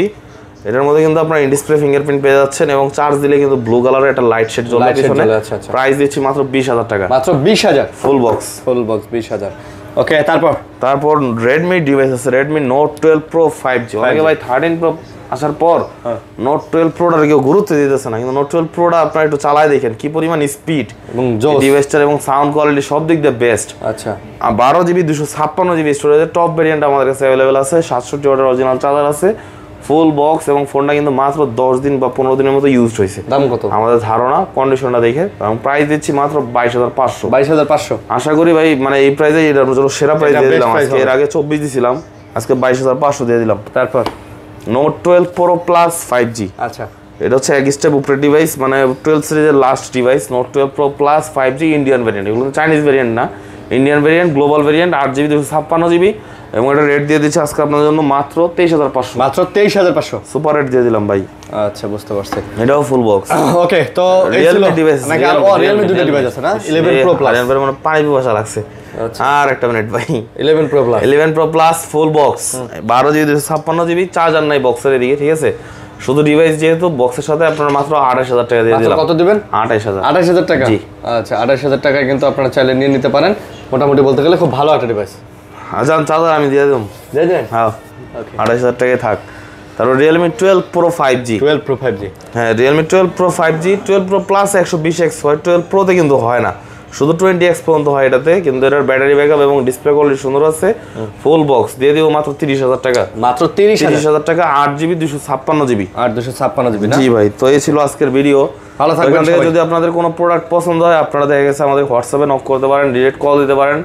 এটার মধ্যে কিন্তু আপনার ইন ডিসপ্লে ফিঙ্গারপ্রিন্ট পেয়ে যাচ্ছেন এবং চার্জ দিলে কিন্তু ব্লু কালারের একটা লাইট শেড জ্বলবে পিছনে। প্রাইস দিচ্ছি মাত্র 20000 টাকা। মাত্র 20000? Full box. 20000। ওকে, তারপর Redmi ডিভাইস আছে, Redmi Note 12 Pro 5G। অনেকে ভাই 13 Pro আসার পর Note 12 Proটার কেউ গুরুত্ব দিতেছে না, কিন্তু Note 12 Proটা আপনারা একটু চালায় দেখেন কি পরিমাণ স্পিড এবং ডিভাইসটার এবং সাউন্ড কোয়ালিটি সব দিক দিয়ে বেস্ট। আচ্ছা, 12GB 256GB স্টোরেজের টপ ভেরিয়েন্ট আমাদের কাছে অ্যাভেলেবেল আছে, 67 ওয়াটের অরিজিনাল চার্জার আছে, ফুল বক্স এবং ফোনটা কিন্তু মাত্র 10 দিন বা 15 দিনের মতো ইউজড হয়েছে। দাম কত আমাদের ধারণা কন্ডিশনটা দেখে, এবং প্রাইস দিচ্ছি মাত্র 22500। 22500 আশা করি ভাই মানে এই প্রাইসে এটার জন্য সেরা প্রাইস দিয়ে দিলাম আজকে। এর আগে 24 দিছিলাম, আজকে 22500 দিয়ে দিলাম। তারপর Note 12 Pro Plus 5G। আচ্ছা, এটা হচ্ছে এক স্টেপ উপরে ডিভাইস, মানে 12 সিরিজের last device. Note 12 Pro Plus 5G Indian variant, এগুলো চাইনিজ ভেরিয়েন্ট না, Indian variant, global variant, 8GB 256GB এবং এটা রেট দিয়ে দিচ্ছে আজকে আপনাদের জন্য মাত্র 23500। মাত্র 23500 সুপার রেট দিয়ে দিলাম ভাই। আচ্ছা, বুঝতে পারছি। এটাও ফুল বক্স। ওকে, তো Realme ডিভাইস নাকি আর Realme দুটো ডিভাইস আছে না? 11 Pro Plus এর মানে পানি পিপাসা লাগছে। আর একটা মিনিট ভাই, 11 Pro Plus 11 Pro Plus full box 12GB 256GB, charger নাই বক্সের এদিকে, ঠিক আছে। শুধু ডিভাইস যেহেতু বক্সের সাথে আপনারা মাত্র 28000 টাকা দিয়ে দিলাম। কত দিবেন? 28000। 28000 টাকা? জি। আচ্ছা, 28000 টাকায় কিন্তু আপনারা চাইলে নিয়ে নিতে পারেন। মোটামুটি বলতে গেলে খুব ভালো একটা ডিভাইস। আচ্ছা, চার্জার আমি দিয়ে দেব। দিয়ে দেন? হ্যাঁ, 28000 টাকায় থাক। তারপর Realme 12 Pro 5G। 12 Pro 5G, হ্যাঁ, Realme 12 Pro 5G 12 Pro Plus 120x হয়, 12 Proতে কিন্তু হয় না, শুধু 20x পর্যন্ত হয় এটাতে, কিন্তু এটার ব্যাটারি ব্যাকআপ এবং ডিসপ্লে কোয়ালিটি সুন্দর আছে। ফুল বক্স দিয়ে দিব মাত্র 30000 টাকা। মাত্র 30000 টাকা। 8GB 256GB। 256GB না? জি ভাই, তো এই ছিল আজকের ভিডিও। ভালো থাকবেন সবাই। যদি আপনাদের কোনো প্রোডাক্ট পছন্দ হয়, আপনারা দেখা গেছে আমাদের হোয়াটসঅ্যাপে নক করতে পারেন, ডিরেক্ট কল দিতে পারেন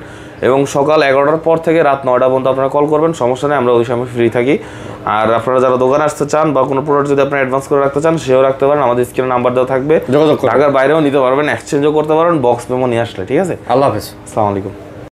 এবং সকাল 11টার পর থেকে রাত 9টা পর্যন্ত আপনারা কল করবেন, সমস্যা নেই, আমরা ওই সময় ফ্রি থাকি। আর আপনারা যারা দোকানে আসতে চান বা কোনো প্রোডাক্ট যদি আপনারা অ্যাডভান্স করে রাখতে চান, সেও রাখতে পারেন, আমাদের স্ক্রিনে নাম্বার দেওয়া থাকবে, যোগাযোগ করুন। ঢাকার বাইরেও নিতে পারবেন, এক্সচেঞ্জও করতে পারবেন বক্স মেমো নিয়ে আসলে, ঠিক আছে। আল্লাহ হাফেজ। আসসালামু আলাইকুম।